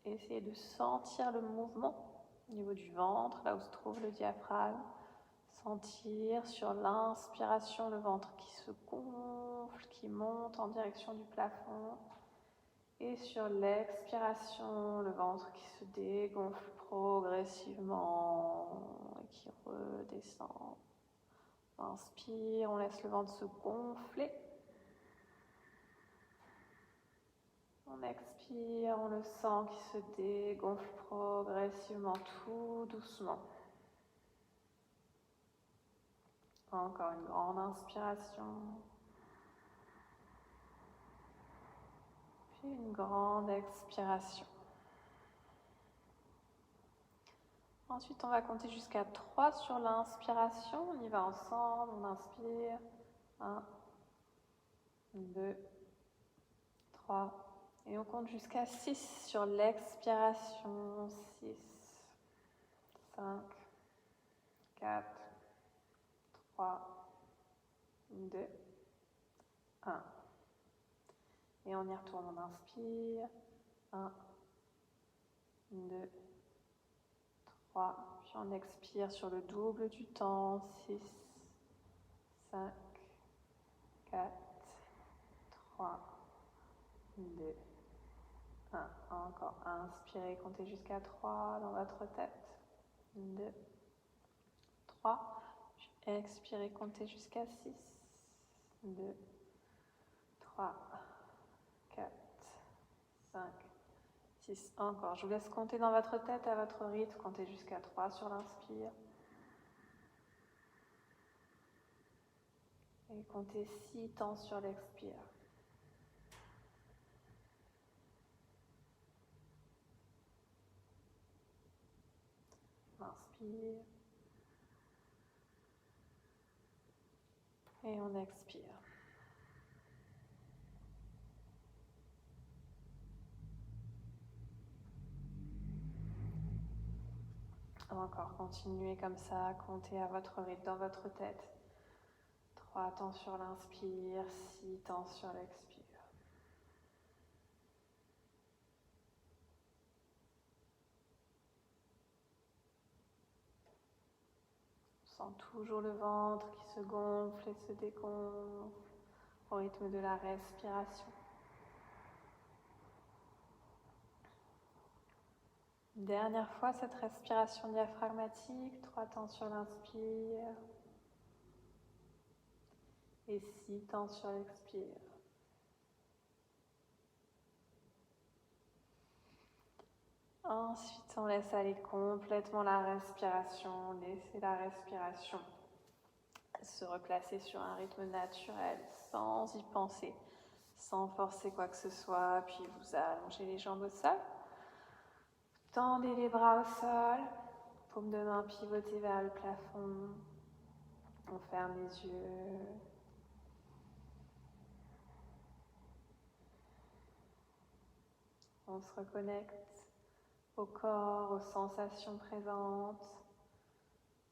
et essayer de sentir le mouvement au niveau du ventre, là où se trouve le diaphragme. Sentir sur l'inspiration le ventre qui se gonfle, qui monte en direction du plafond. Et sur l'expiration, le ventre qui se dégonfle progressivement et qui redescend. On inspire, on laisse le ventre se gonfler. On expire, on le sent qui se dégonfle progressivement, tout doucement. Encore une grande inspiration. Puis une grande expiration. Ensuite, on va compter jusqu'à 3 sur l'inspiration. On y va ensemble. On inspire. 1, 2, 3. Et on compte jusqu'à 6 sur l'expiration. 6, 5, 4, 3, 2, 1. Et on y retourne. On inspire. 1, 2, 3. Puis on expire sur le double du temps. 6, 5, 4, 3, 2, 1. Encore. Inspirez, comptez jusqu'à 3 dans votre tête. 2, 3. Puis expirez, comptez jusqu'à 6. 2, 3, 4, 5, 6. Encore. Je vous laisse compter dans votre tête à votre rythme. Comptez jusqu'à 3 sur l'inspire. Et comptez 6 temps sur l'expire. On inspire. Et on expire. Encore, continuez comme ça, comptez à votre rythme dans votre tête. 3 temps sur l'inspire, 6 temps sur l'expire. On sent toujours le ventre qui se gonfle et se dégonfle au rythme de la respiration. Dernière fois, cette respiration diaphragmatique, 3 temps sur l'inspire et 6 temps sur l'expire. Ensuite, on laisse aller complètement la respiration, laissez la respiration se replacer sur un rythme naturel, sans y penser, sans forcer quoi que ce soit, puis vous allongez les jambes au sol. Tendez les bras au sol, paume de main pivotée vers le plafond. On ferme les yeux. On se reconnecte au corps, aux sensations présentes.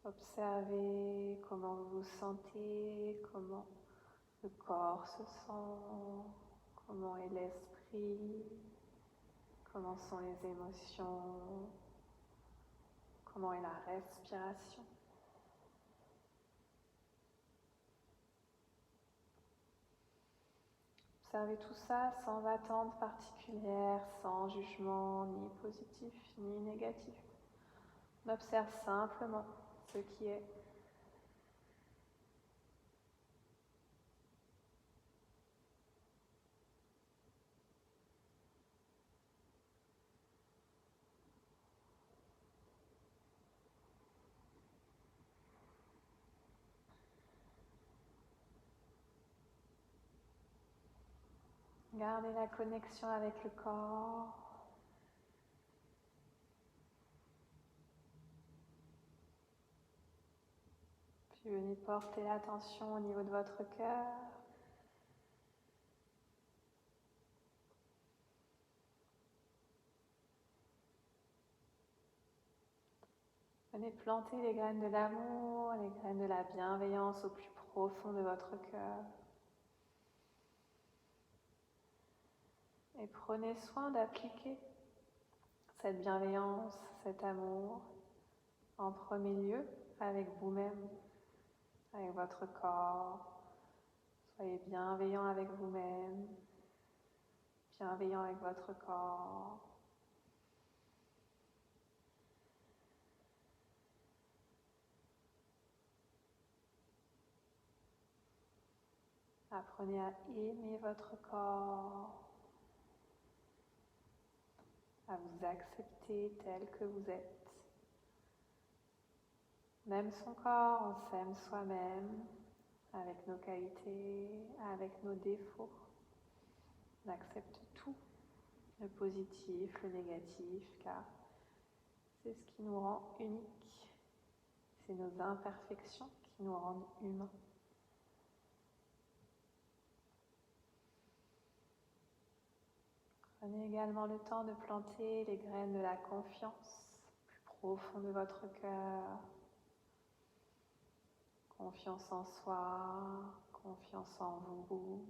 Observez comment vous vous sentez, comment le corps se sent, comment est l'esprit, comment sont les émotions, comment est la respiration. Observez tout ça sans attente particulière, sans jugement ni positif ni négatif. On observe simplement ce qui est. Gardez la connexion avec le corps. Puis venez porter l'attention au niveau de votre cœur. Venez planter les graines de l'amour, les graines de la bienveillance au plus profond de votre cœur. Et prenez soin d'appliquer cette bienveillance, cet amour, en premier lieu avec vous-même, avec votre corps. Soyez bienveillant avec vous-même, bienveillant avec votre corps. Apprenez à aimer votre corps, à vous accepter tel que vous êtes. Même son corps, on s'aime soi-même, avec nos qualités, avec nos défauts. On accepte tout, le positif, le négatif, car c'est ce qui nous rend uniques. C'est nos imperfections qui nous rendent humains. Prenez également le temps de planter les graines de la confiance, plus profond de votre cœur. Confiance en soi, confiance en vous,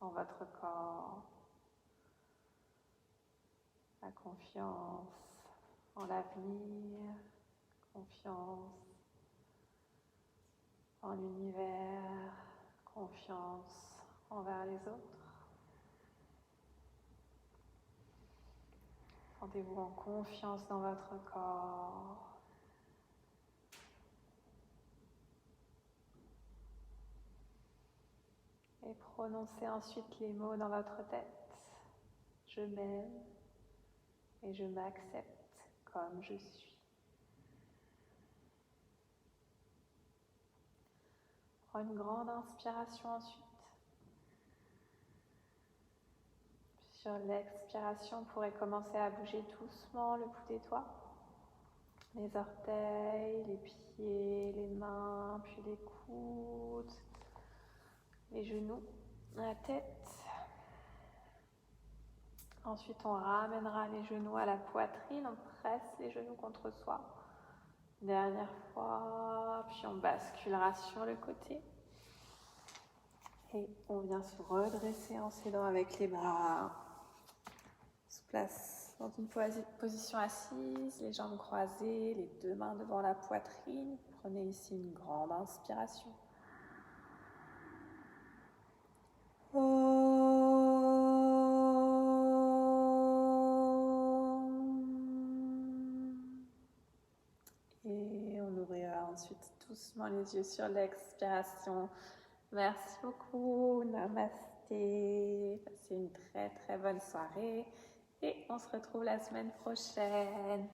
en votre corps. La confiance en l'avenir, confiance en l'univers, confiance envers les autres. Sentez-vous en confiance dans votre corps. Et prononcez ensuite les mots dans votre tête. Je m'aime et je m'accepte comme je suis. Prends une grande inspiration ensuite. Sur l'expiration, vous pourrez commencer à bouger doucement le bout des doigts, les orteils, les pieds, les mains, puis les coudes, les genoux, la tête. Ensuite, on ramènera les genoux à la poitrine, on presse les genoux contre soi. Dernière fois, puis on basculera sur le côté. Et on vient se redresser en s'aidant avec les bras. On se place dans une position assise, les jambes croisées, les deux mains devant la poitrine. Prenez ici une grande inspiration. Et on ouvrira ensuite doucement les yeux sur l'expiration. Merci beaucoup, namasté, passez une très très bonne soirée et on se retrouve la semaine prochaine.